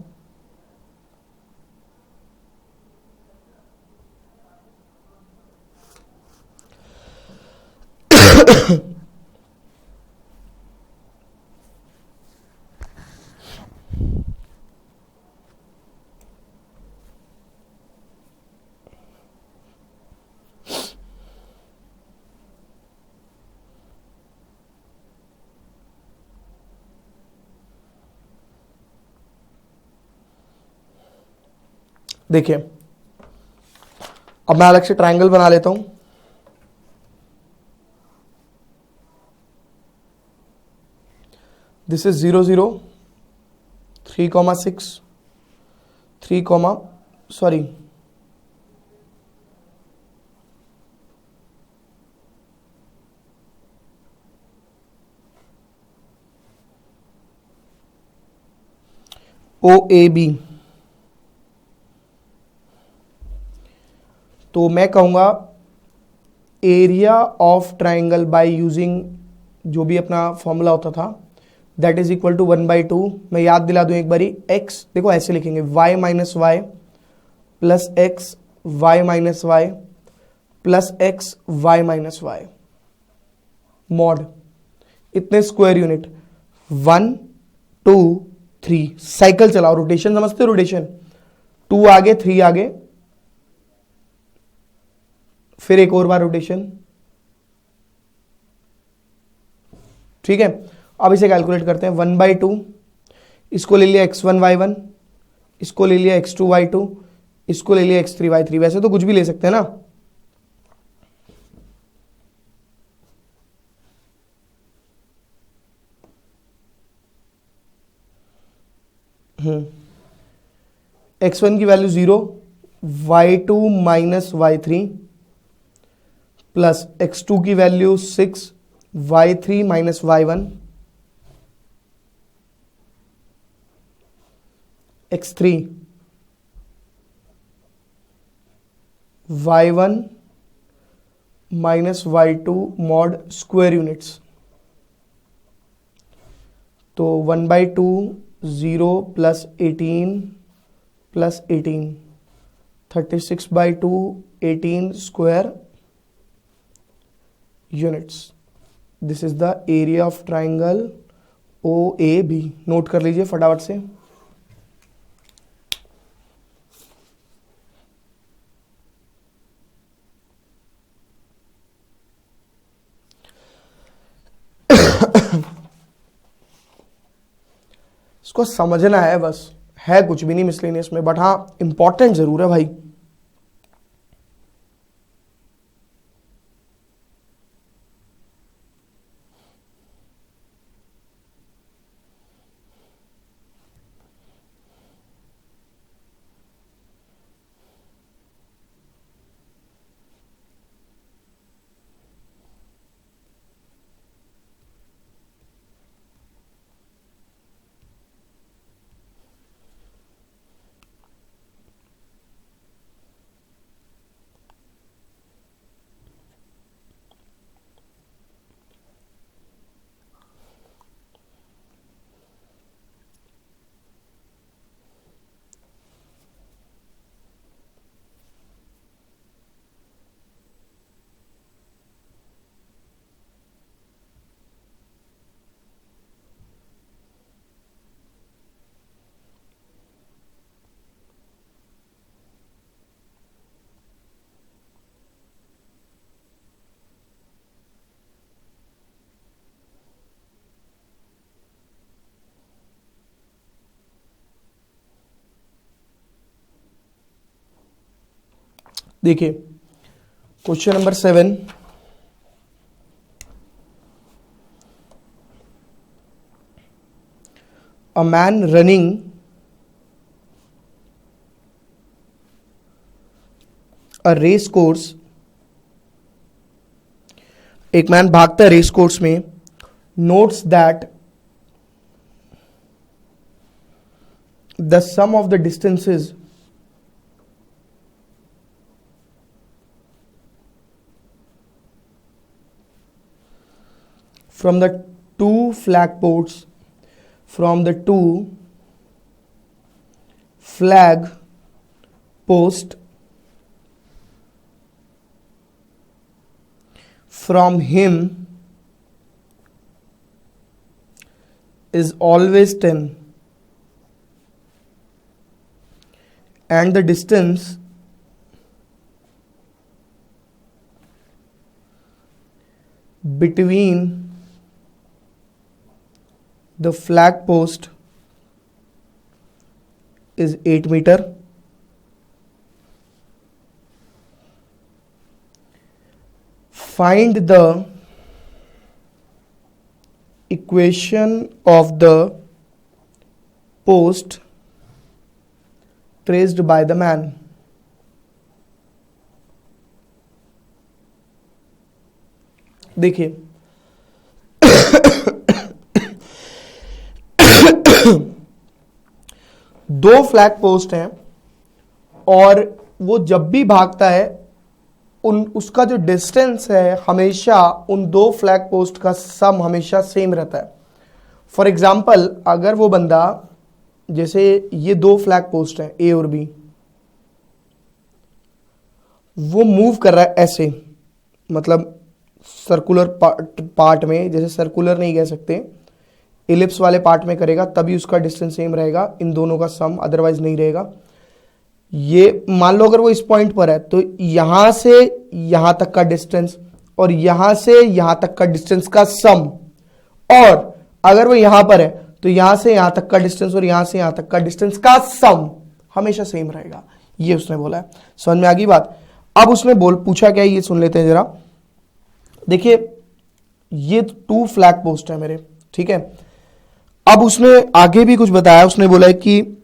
देखिए, अब मैं अलग से ट्रायंगल बना लेता हूं। दिस इज 0 0 3,6 3, सॉरी OAB, तो मैं कहूंगा area of triangle by using जो भी अपना फॉर्मूला होता था, दैट इज इक्वल टू 1/2। मैं याद दिला दूं एक बारी, x देखो ऐसे लिखेंगे, y minus y plus x, y minus y plus x, y minus y, mod इतने स्क्वायर यूनिट, 1 2 3, साइकिल चलाओ, रोटेशन समझते हो, रोटेशन 2 आगे 3 आगे, फिर एक और बार रोटेशन। ठीक है, अब इसे कैलकुलेट करते हैं। 1/2, इसको ले लिया x1 y1, इसको ले लिया x2 y2, इसको ले लिया x3 y3। वैसे तो कुछ भी ले सकते हैं ना, x1 की value 0, y2 minus y3 plus x2 की value 6, y3 minus y1, x3 y1 minus y2 mod square units. तो 1/2 0 plus 18 plus 18, 36/2 18 square units. This is the area of triangle OAB। Note कर लीजिए फटाफट से। इसको समझना है बस, है कुछ भी नहीं मिसलेनियस में, बट हाँ इंपॉर्टेंट जरूर है भाई। देखिए question number 7, a man running a race course, एक मैन भागता है रेस कोर्स में, notes that the sum of the distances from the two flag posts from the two flag post from him is always 10 and the distance between the flag post is 8 meter. Find the equation of the post traced by the man. देखिए दो flag post हैं और वो जब भी भागता है उसका जो डिस्टेंस है हमेशा उन दो फ्लैग पोस्ट का सम हमेशा सेम रहता है। फॉर एग्जाम्पल अगर वो बंदा, जैसे ये दो फ्लैग पोस्ट हैं ए और बी, वो मूव कर रहा है ऐसे, मतलब सर्कुलर पार्ट में, जैसे सर्कुलर नहीं कह सकते, इलिप्स वाले पार्ट में करेगा तभी उसका डिस्टेंस सेम रहेगा, इन दोनों का सम अदरवाइज नहीं रहेगा। ये मान लो अगर वो इस पॉइंट पर है तो यहां से यहां तक का डिस्टेंस और यहां से यहां तक का डिस्टेंस का सम, और अगर वो यहां पर है तो यहां से यहां तक का डिस्टेंस और यहां से यहां तक का डिस्टेंस का सम हमेशा सेम रहेगा। ये उसने बोला है। समझ में आ गई बात। अब उसने पूछा क्या, ये सुन लेते हैं जरा। देखिए ये टू फ्लैग पोस्ट है मेरे, ठीक है। अब उसने आगे भी कुछ बताया, उसने बोला है कि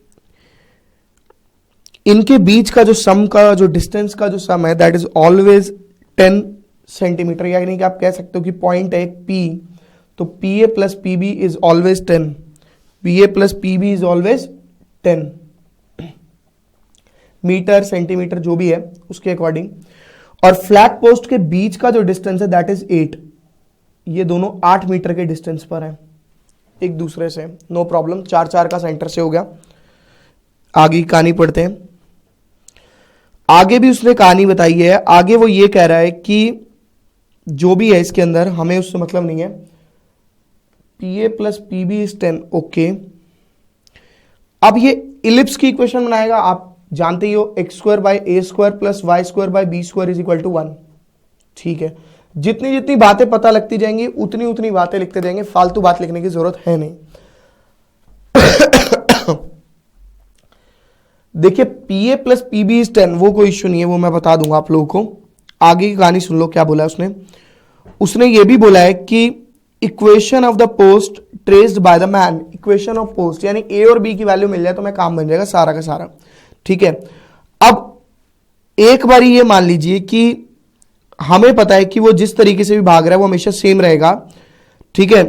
इनके बीच का जो सम का जो डिस्टेंस का जो सम है दैट इज ऑलवेज 10 सेंटीमीटर, यानी कि आप कह सकते हो कि पॉइंट है पी, तो P A plus P B is always 10, P A plus P B is always 10 metre centimetre जो भी है उसके अकॉर्डिंग। और फ्लैग पोस्ट के बीच का जो डिस्टेंस है दैट इज 8, ये दोनों 8 मीटर के डिस्टेंस पर है एक दूसरे से, नो प्रॉब्लम। 4-4 का सेंटर से हो गया। आगे की कहानी पढ़ते हैं। आगे भी उसने कहानी बताई है। आगे वो ये कह रहा है कि जो भी है इसके अंदर हमें उससे मतलब नहीं है, P A plus P B is 10, okay. अब ये इलिप्स की इक्वेशन बनाएगा, आप जानते ही हो, x square by a square plus y square by b square is equal to 1, ठीक है। जितनी जितनी बातें पता लगती जाएंगी उतनी उतनी बातें लिखते जाएंगे, फालतू बात लिखने की जरूरत है नहीं। देखिए P A plus P B is 10, वो कोई इश्यू नहीं है, वो मैं बता दूंगा आप लोगों को। आगे की कहानी सुन लो क्या बोला है उसने ये भी बोला है कि equation of the post traced by the man, equation of post यानी ए और बी की वैल्यू मिल जाए तो मैं काम बन जाएगा सारा का सारा, ठीक है। अब एक बार ये मान लीजिए कि हमें पता है कि वो जिस तरीके से भी भाग रहा है वो हमेशा सेम रहेगा, ठीक है।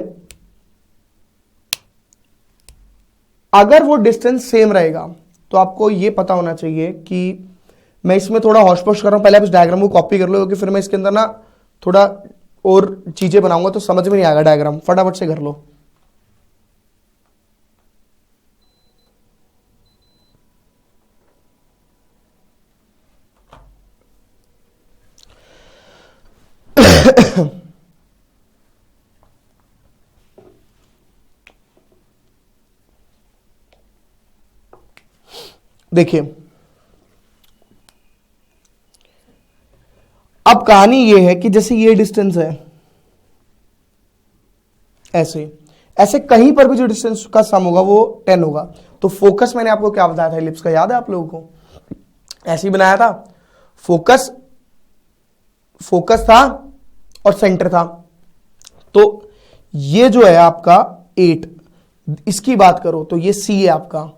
अगर वो डिस्टेंस सेम रहेगा तो आपको ये पता होना चाहिए कि मैं इसमें थोड़ा हॉश पॉश कर रहा हूं, पहले आप इस डायग्राम को कॉपी कर लो क्योंकि फिर मैं इसके अंदर ना थोड़ा और चीजें बनाऊंगा तो समझ में नहीं आएगा डायग्राम, फटाफट से कर लो। देखिए अब कहानी ये है कि जैसे ये डिस्टेंस है, ऐसे ऐसे कहीं पर भी जो डिस्टेंस का सम होगा वो 10 होगा। तो फोकस मैंने आपको क्या बताया था इलिप्स का, याद है आप लोगों को? ऐसे ही बनाया था। फोकस था और सेंटर था। तो ये जो है आपका 8, इसकी बात करो तो ये C है आपका।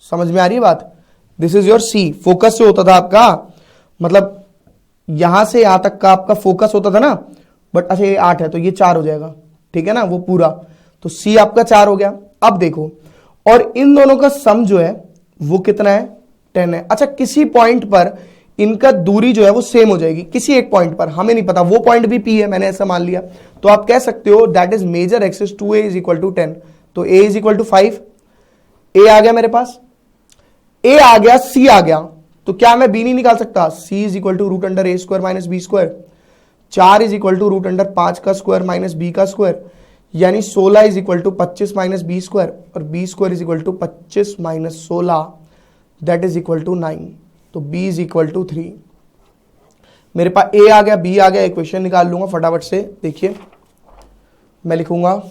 समझ में आ रही है बात? This is your C। Focus से होता था आपका, मतलब यहां से यहां तक का आपका फोकस होता था ना, बट अच्छा ये 8 है तो ये 4 हो जाएगा, ठीक है ना, वो पूरा। तो C आपका 4 हो गया। अब देखो, और इन दोनों का सम जो है वो कितना है? 10 है। अच्छा, किसी पॉइंट पर इनका दूरी जो है वो सेम हो जाएगी, किसी एक पॉइंट पर, हमें नहीं पता, वो पॉइंट भी P है, मैंने ऐसा मान लिया। तो आप कह सकते हो that is major axis 2A is equal to 10। तो A is equal to 5, A आ गया मेरे पास, A आ गया, C आ गया, तो क्या मैं B नहीं निकाल सकता? C is equal to root under A square minus B square. 4 is equal to root under 5 का स्क्वायर माइनस B का स्क्वायर, यानी 16 is equal to 25 minus B square, और B square is equal to 25 minus 16, that is equal to 9। तो B is equal to 3। मेरे पास A आ गया, B आ गया, equation निकाल लूंगा फटाफट से। देखिए मैं लिखूंगा,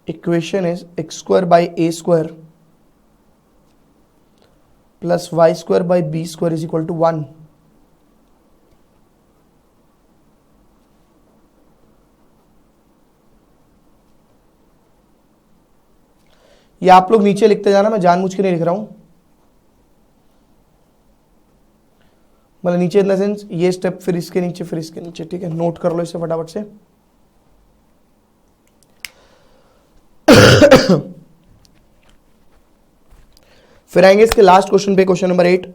equation is x square by A square plus y square by B square is equal to 1। ये आप लोग नीचे लिखते जाना, मैं जानबूझ के नहीं लिख रहा हूं, मतलब नीचे इन द सेंस ये स्टेप, फिर इसके नीचे, फिर इसके नीचे, ठीक है? नोट कर लो इसे फटाफट से। फिर आएंगे इसके लास्ट क्वेश्चन पे, क्वेश्चन नंबर 8।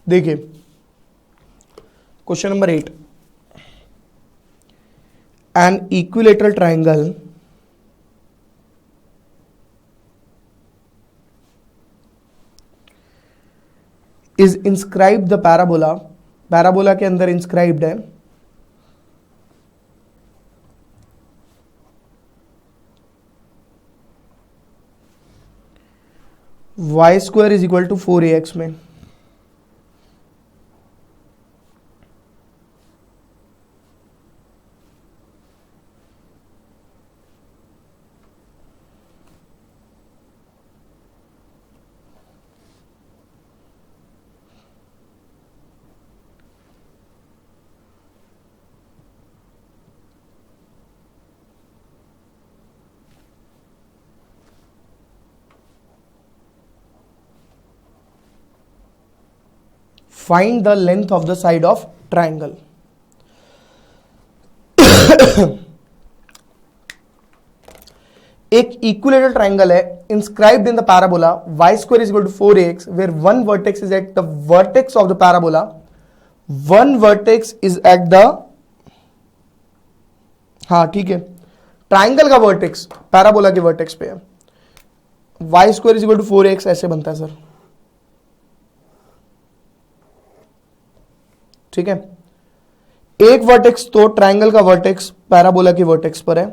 देखिए question number 8, an equilateral triangle is inscribed the parabola, parabola के अंदर इंस्क्राइब्ड है y square is equal to 4ax में। Find the length of the side of triangle. एक इक्विलेटरल ट्राइंगल है, inscribed in the parabola y square is equal to 4ax, where one vertex is at the vertex of the parabola, one vertex is at the, हाँ ठीक है, triangle का vertex parabola के vertex पे है, y square is equal to 4ax ऐसे बनता है सर, ठीक है? एक वर्टेक्स तो ट्राइंगल का वर्टेक्स पैराबोला के वर्टेक्स पर है।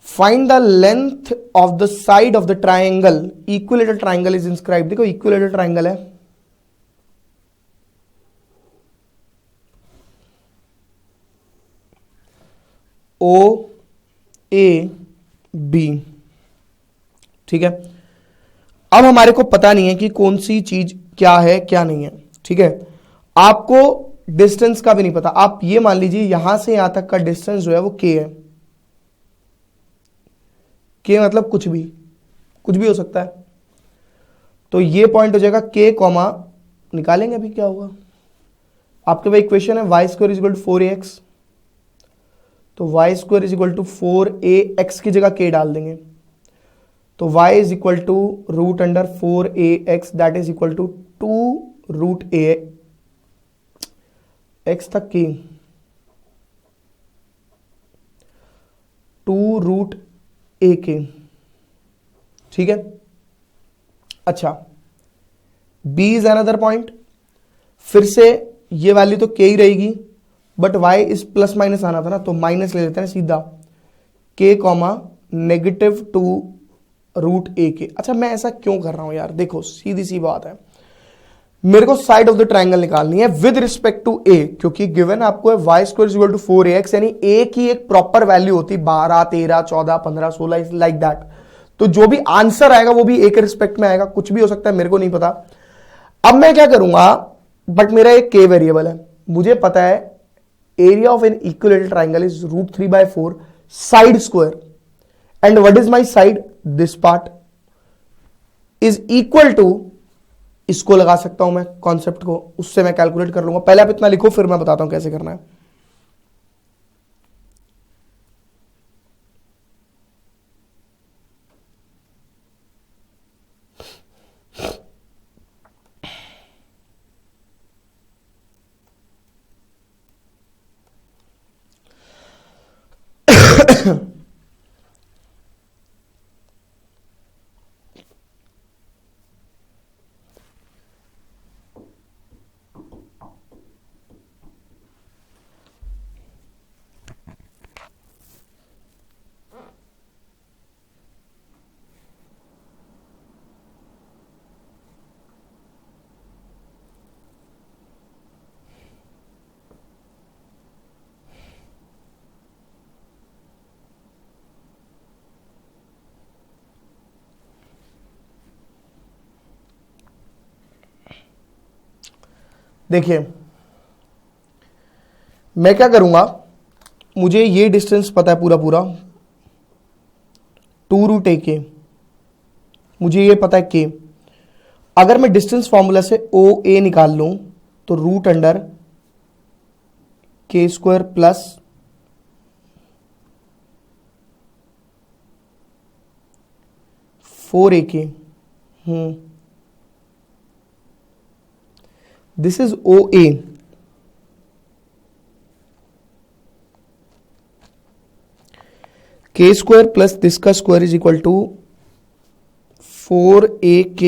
Find the length of the side of the triangle, equilateral triangle is inscribed. देखो इक्विलेटरल ट्राइंगल है, ओ ए बी, ठीक है? अब हमारे को पता नहीं है कि कौन सी चीज क्या है क्या नहीं है, ठीक है? आपको डिस्टेंस का भी नहीं पता। आप ये मान लीजिए यहां से यहां तक का डिस्टेंस जो है वो k है। k मतलब कुछ भी हो सकता है। तो ये पॉइंट हो जाएगा k कॉमा, निकालेंगे अभी क्या होगा। आपके पास इक्वेशन है y square is equal to 4ax, तो y square is equal to 4ax की जगह k डाल देंगे, तो y is equal to root under 4ax, that is equal to 2 root a x तक की 2 रूट a के, ठीक है? अच्छा, b इज अनदर पॉइंट, फिर से ये वैल्यू तो k ही रहेगी, बट y इस प्लस माइनस आना था ना, तो माइनस ले लेते हैं सीधा, k कॉमा नेगेटिव 2 रूट ए के। अच्छा, मैं ऐसा क्यों कर रहा हूं यार, देखो सीधी सी बात है, मेरे को साइड ऑफ द ट्रायंगल निकालनी है विद रिस्पेक्ट टू ए, क्योंकि गिवन आपको है Y square equal to 4ax, यानी ए की एक प्रॉपर वैल्यू होती है 12, 13, 14, 15, 16 लाइक दैट। तो जो भी आंसर आएगा वो भी ए के रिस्पेक्ट में आएगा, कुछ भी हो सकता है, मेरे को नहीं पता। अब मैं क्या करूंगा, बट मेरा एक के वेरिएबल है, मुझे पता है area of an equilateral triangle is √3/4 side square, and what is my side, this part is equal to, इसको लगा सकता हूं मैं कॉन्सेप्ट को, उससे मैं कैलकुलेट कर लूंगा। पहले आप इतना लिखो, फिर मैं बताता हूं कैसे करना है। देखिए, मैं क्या करूंगा, मुझे ये डिस्टेंस पता है पूरा पूरा 2√a, मुझे ये पता है k। अगर मैं डिस्टेंस फॉर्मूला से ओ ए निकाल लूं तो √k² plus four a k, this is O A, k² plus this का square is equal to 4ak,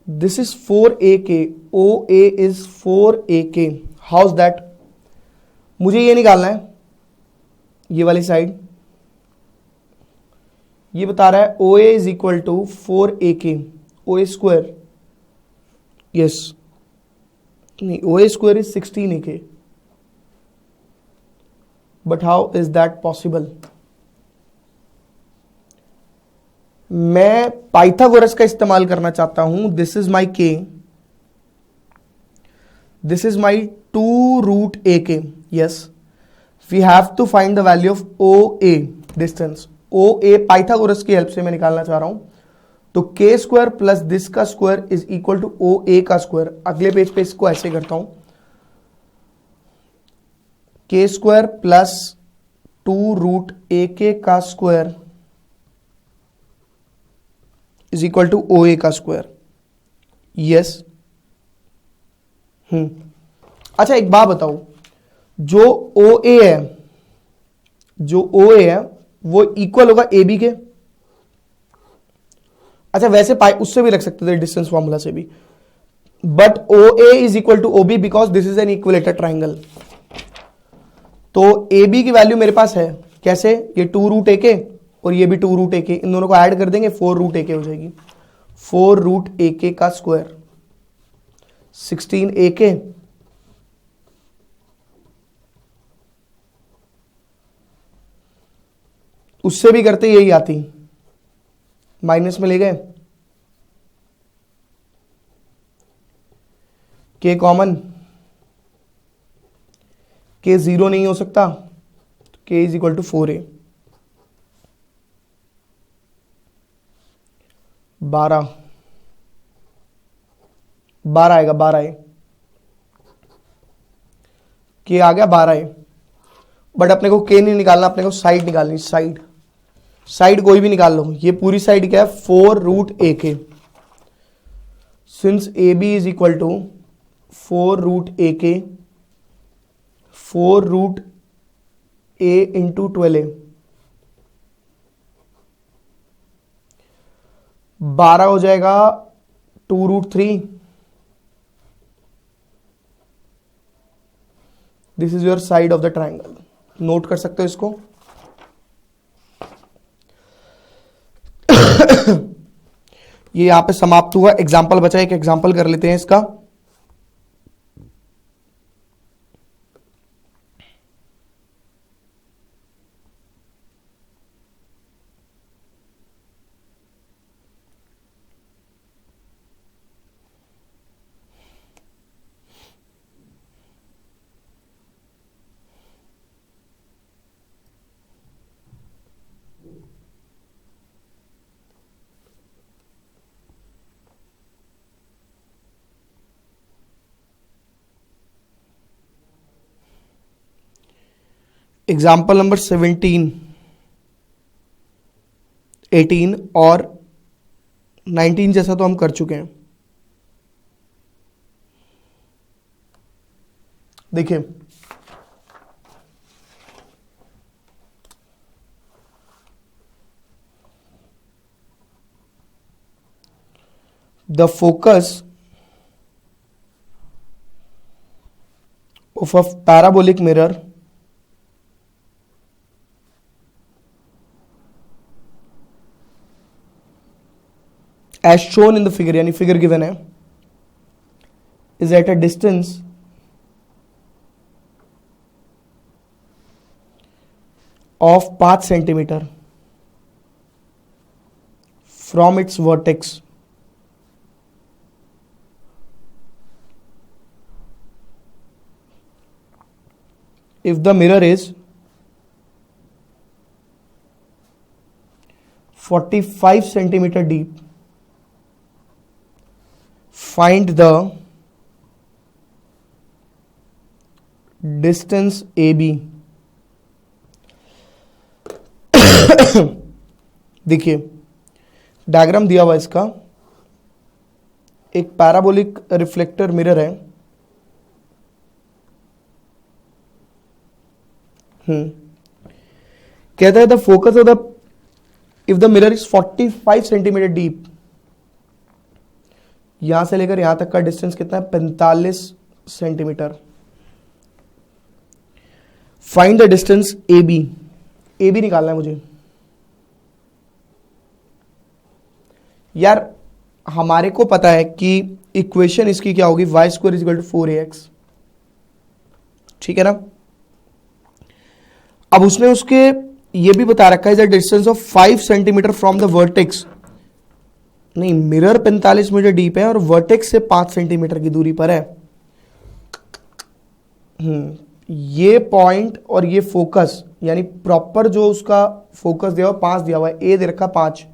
this is 4ak, O A is 4ak, how is that. मुझे ये निकालना है, ये वाली साइड, ये बता रहा है O A is equal to 4ak, O A square, yes, नहीं, O A square is 16ak, but how is that possible. मैं पाइथागोरस का इस्तेमाल करना चाहता हूं, this is my k, this is my 2√ak, yes, we have to find the value of O A distance, O A Pythagoras की help से मैं निकालना चाह रहा हूं, तो k² प्लस दिस का square is equal to O A का स्क्वायर। अगले पेज पे इसको ऐसे करता हूं, k² प्लस 2√ak का square is equal to O A का स्क्वायर, यस। अच्छा, एक बात बताओ, जो ओ ए है, जो ओ ए है वो इक्वल होगा ए बी के। अच्छा, वैसे पाई उससे भी रख सकते थे, डिस्टेंस फॉर्मूला से भी, but O A is equal to O B because this is an equilateral triangle. तो ए बी की वैल्यू मेरे पास है, कैसे, ये 2√ak और ये भी 2√ak, इन दोनों को ऐड कर देंगे, 4√ak हो जाएगी, 4√ak का स्क्वायर 16ak, उससे भी करते यही आती, माइनस में ले गए, के कॉमन, के 0 नहीं हो सकता, के इज इक्वल टू 4a, 12 आएगा, 12a, के आ गया 12a, बट अपने को के नहीं निकालना, अपने को साइड निकालनी, साइड, साइड कोई भी निकाल लो, ये पूरी साइड क्या है, 4√ak, since A B is equal to 4√ak, 4√a into 12a, 12 हो जाएगा 2√3। This is your side of the triangle. Note कर सकते हो इसको। ये यहां पे समाप्त हुआ। एग्जाम्पल बचा, एक एग्जाम्पल कर लेते हैं इसका। एग्जाम्पल नंबर 17, 18 और 19 जैसा तो हम कर चुके हैं। देखिए, the focus of a parabolic mirror as shown in the figure, यानी फिगर गिवन है, is at a distance of 5 centimeter from its vertex if the mirror is 45 centimeter deep. Find the distance AB. देखिए, diagram दिया हुआ इसका। एक parabolic reflector mirror है। कहता है the focus of the if the mirror is 45 centimetre deep, यहां से लेकर यहां तक का डिस्टेंस कितना है? 45 centimetre. Find the distance A B. A B निकालना है मुझे। यार हमारे को पता है कि इक्वेशन इसकी क्या होगी, y square is equal to 4ax, ठीक है ना। अब उसने उसके ये भी बता रखा है the distance of 5 centimetre from the vertex. नहीं, मिरर 45 मीटर डीप है और वर्टेक्स से 5 सेंटीमीटर की दूरी पर है। ये पॉइंट और ये फोकस, यानी प्रॉपर जो उसका फोकस दिया हुआ 5 दिया हुआ है, ए दे रखा 5,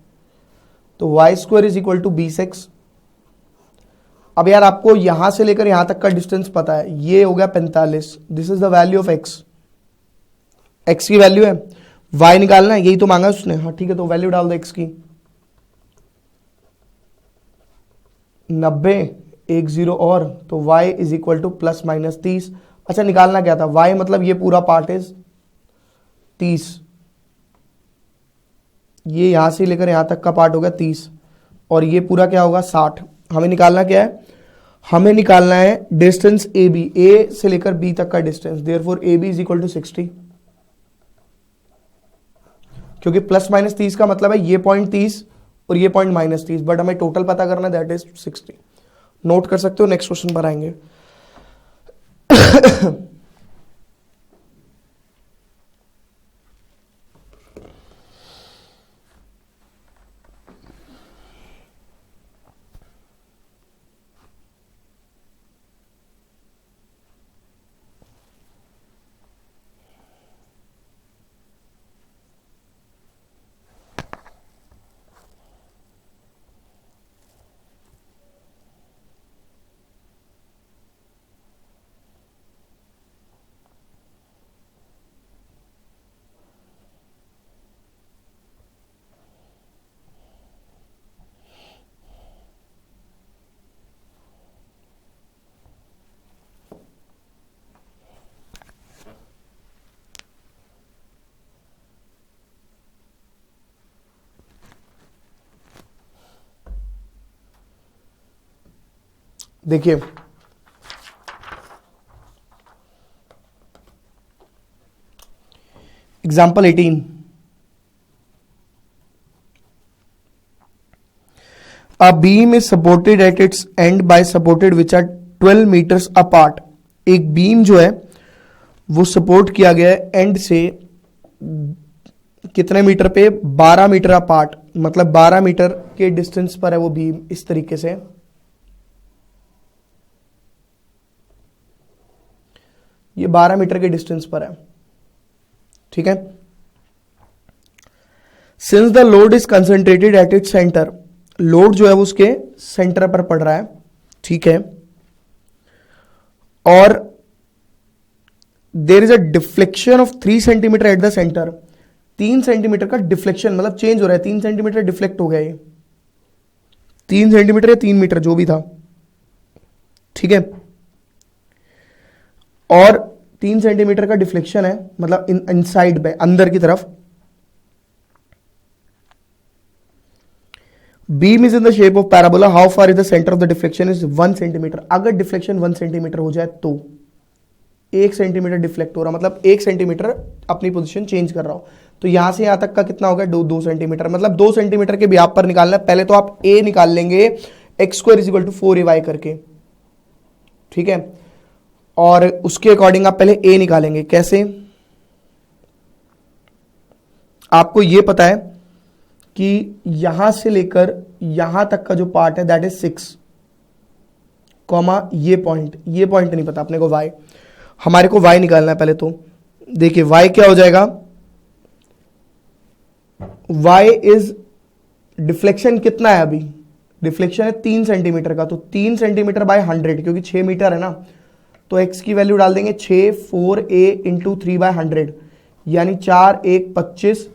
तो y square is equal to 20x। अब यार आपको यहां से लेकर यहां तक का डिस्टेंस पता है, ये हो गया 45। This is the value of x। x की वैल्यू है, y निकालना है, यही तो मांगा उसने। हाँ ठीक है, तो वैल्यू डाल दो x की। 90, 10 और, तो y is equal to plus minus 30। अच्छा, निकालना क्या था? y मतलब ये पूरा पार्ट इज 30, ये यहां से लेकर यहां तक का पार्ट होगा 30, और ये पूरा क्या होगा 60। हमें निकालना क्या है? हमें निकालना है डिस्टेंस ए बी, ए से लेकर बी तक का distance. Therefore A B is equal to 60, क्योंकि प्लस माइनस 30 का मतलब है ये पॉइंट 30 और ये पॉइंट माइनस 30, बट हमें टोटल पता करना है, दैट इज 60। नोट कर सकते हो, नेक्स्ट क्वेश्चन पर आएंगे। देखिए example 18, a beam is supported at its end by supported which are 12 meters apart। एक बीम जो है वो सपोर्ट किया गया है एंड से कितने मीटर पे, 12 मीटर अपार्ट, मतलब 12 मीटर के डिस्टेंस पर है वो बीम। इस तरीके से ये 12 मीटर के डिस्टेंस पर है, ठीक है। Since the load is concentrated at it centre, load जो है वो उसके सेंटर पर पड़ रहा है, ठीक है। और there is a deflection of 3 centimetre at the centre, 3 centimetre का डिफ्लेक्शन मतलब चेंज हो रहा है, 3 सेंटीमीटर डिफ्लेक्ट हो गया ये, 3 सेंटीमीटर या 3 मीटर जो भी था, ठीक है। और 3 सेंटीमीटर का डिफ्लेक्शन है, मतलब इनसाइड पे, अंदर की तरफ। Beam is in the shape of parabola, how far is the centre of the deflection is 1 centimetre. अगर डिफ्लेक्शन 1 सेंटीमीटर हो जाए तो 1 सेंटीमीटर डिफ्लेक्ट हो रहा, मतलब 1 सेंटीमीटर अपनी पोजीशन चेंज कर रहा हो, तो यहां से यहां तक का कितना होगा, 2 सेंटीमीटर। मतलब 2 सेंटीमीटर के व्याप पर निकालना है। पहले तो आप ए निकाल लेंगे, x² = 4ay करके, ठीक है। और उसके अकॉर्डिंग आप पहले ए निकालेंगे। कैसे, आपको यह पता है कि यहां से लेकर यहां तक का जो पार्ट है दैट इज 6, ये पॉइंट नहीं पता अपने को, y, हमारे को y निकालना है पहले। तो देखिए y क्या हो जाएगा, y इज डिफ्लेक्शन कितना है, अभी डिफ्लेक्शन है 3 सेंटीमीटर का, तो 3 सेंटीमीटर बाय 100, क्योंकि 6 मीटर है ना, तो x की वैल्यू डाल देंगे 6 4a × 3/100, यानी 4 1 25,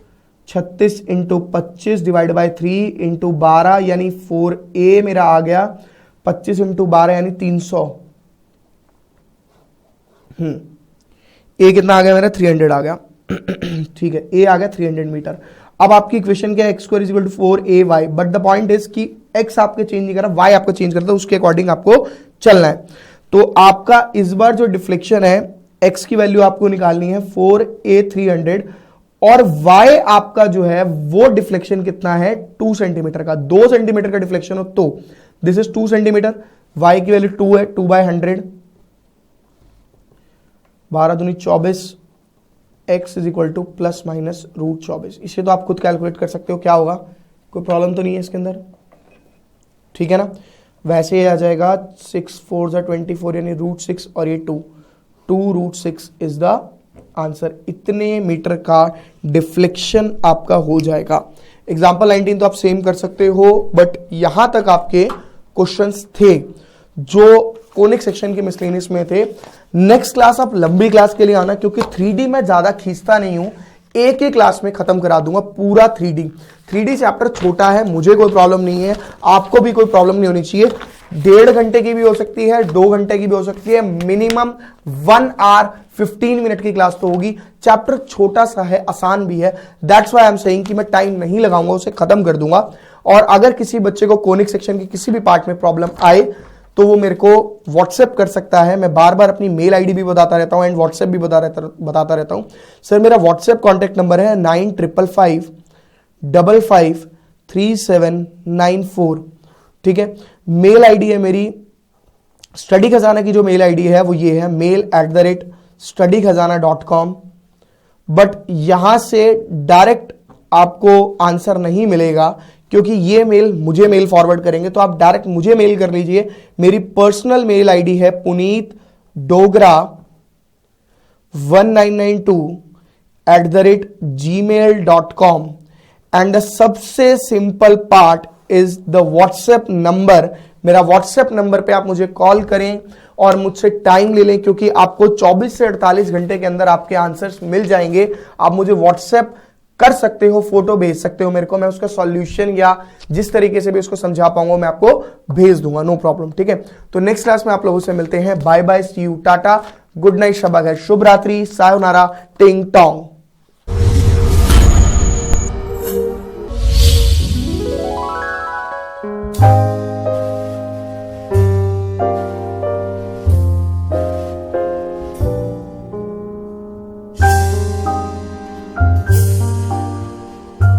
36 × 25 डिवाइड बाय 3 × 12, यानी 4a मेरा आ गया, 25 × 12 यानी 300। ए कितना आ गया मेरा, 300 आ गया, ठीक है। ए आ गया 300 मीटर। अब आपकी इक्वेशन क्या है, x² = 4ay, but the point is कि x आपके चेंज नहीं कर रहा, y आपका चेंज करता है, उसके अकॉर्डिंग आपको चलना है। तो आपका इस बार जो डिफ्लेक्शन है, x की वैल्यू आपको निकालनी है 4a 300, और y आपका जो है वो डिफ्लेक्शन कितना है, 2 सेंटीमीटर का। 2 सेंटीमीटर का डिफ्लेक्शन हो तो दिस इज 2 सेंटीमीटर, y की वैल्यू 2 है, 2/100, 12 दूनी 24, x = ±√24। इसे तो आप खुद कैलकुलेट कर सकते हो क्या होगा, कोई प्रॉब्लम तो नहीं है इसके अंदर, ठीक है ना। वैसे ये आ जाएगा 6 4 24, यानी √6, और ये 2√6 इज द आंसर। इतने मीटर का डिफ्लेक्शन आपका हो जाएगा। एग्जाम्पल 19 तो आप सेम कर सकते हो, बट यहां तक आपके क्वेश्चंस थे जो कोनिक सेक्शन के मिसलेनियस में थे। नेक्स्ट क्लास आप लंबी क्लास के लिए आना, क्योंकि 3D मैं ज्यादा खींचता नहीं हूं, एक ही क्लास में खत्म करा दूंगा पूरा 3D चैप्टर छोटा है, मुझे कोई प्रॉब्लम नहीं है, आपको भी कोई प्रॉब्लम नहीं होनी चाहिए। 1.5 घंटे की भी हो सकती है, 2 घंटे की भी हो सकती है, मिनिमम 1 आवर 15 मिनट की क्लास तो होगी। चैप्टर छोटा सा है, आसान भी है, that's why I am saying कि मैं टाइम नहीं लगाऊंगा, उसे खत्म कर दूंगा। और अगर किसी बच्चे को कोनिक सेक्शन के किसी भी पार्ट में प्रॉब्लम आए तो वो मेरे को व्हाट्सएप कर सकता है। मैं बार बार अपनी मेल आईडी भी बताता रहता हूं एंड व्हाट्सएप भी बताता रहता हूं। सर मेरा व्हाट्सएप कॉन्टैक्ट नंबर है 9555553794, ठीक है। मेल आईडी है मेरी स्टडी खजाना की, जो मेल आईडी है वो ये है mail@studykhazana.com। बट यहां से डायरेक्ट आपको आंसर नहीं मिलेगा, क्योंकि ये मेल मुझे मेल फॉरवर्ड करेंगे, तो आप डायरेक्ट मुझे मेल कर लीजिए। मेरी पर्सनल मेल आईडी है punitdogra1992@gmail.com एंड द सबसे simple part is the WhatsApp number. मेरा व्हाट्सएप नंबर पे आप मुझे कॉल करें और मुझसे टाइम ले लें, क्योंकि आपको 24 से 48 घंटे के अंदर आपके आंसर्स मिल जाएंगे। आप मुझे व्हाट्सएप कर सकते हो, फोटो भेज सकते हो मेरे को, मैं उसका सॉल्यूशन या जिस तरीके से भी उसको समझा पाऊंगा मैं आपको भेज दूंगा, नो प्रॉब्लम, ठीक है। तो नेक्स्ट क्लास में आप लोगों से मिलते हैं। Bye bye, see you, tata, good night, शबा खैर, शुभ रात्रि, सायोनारा, टिंग टोंग।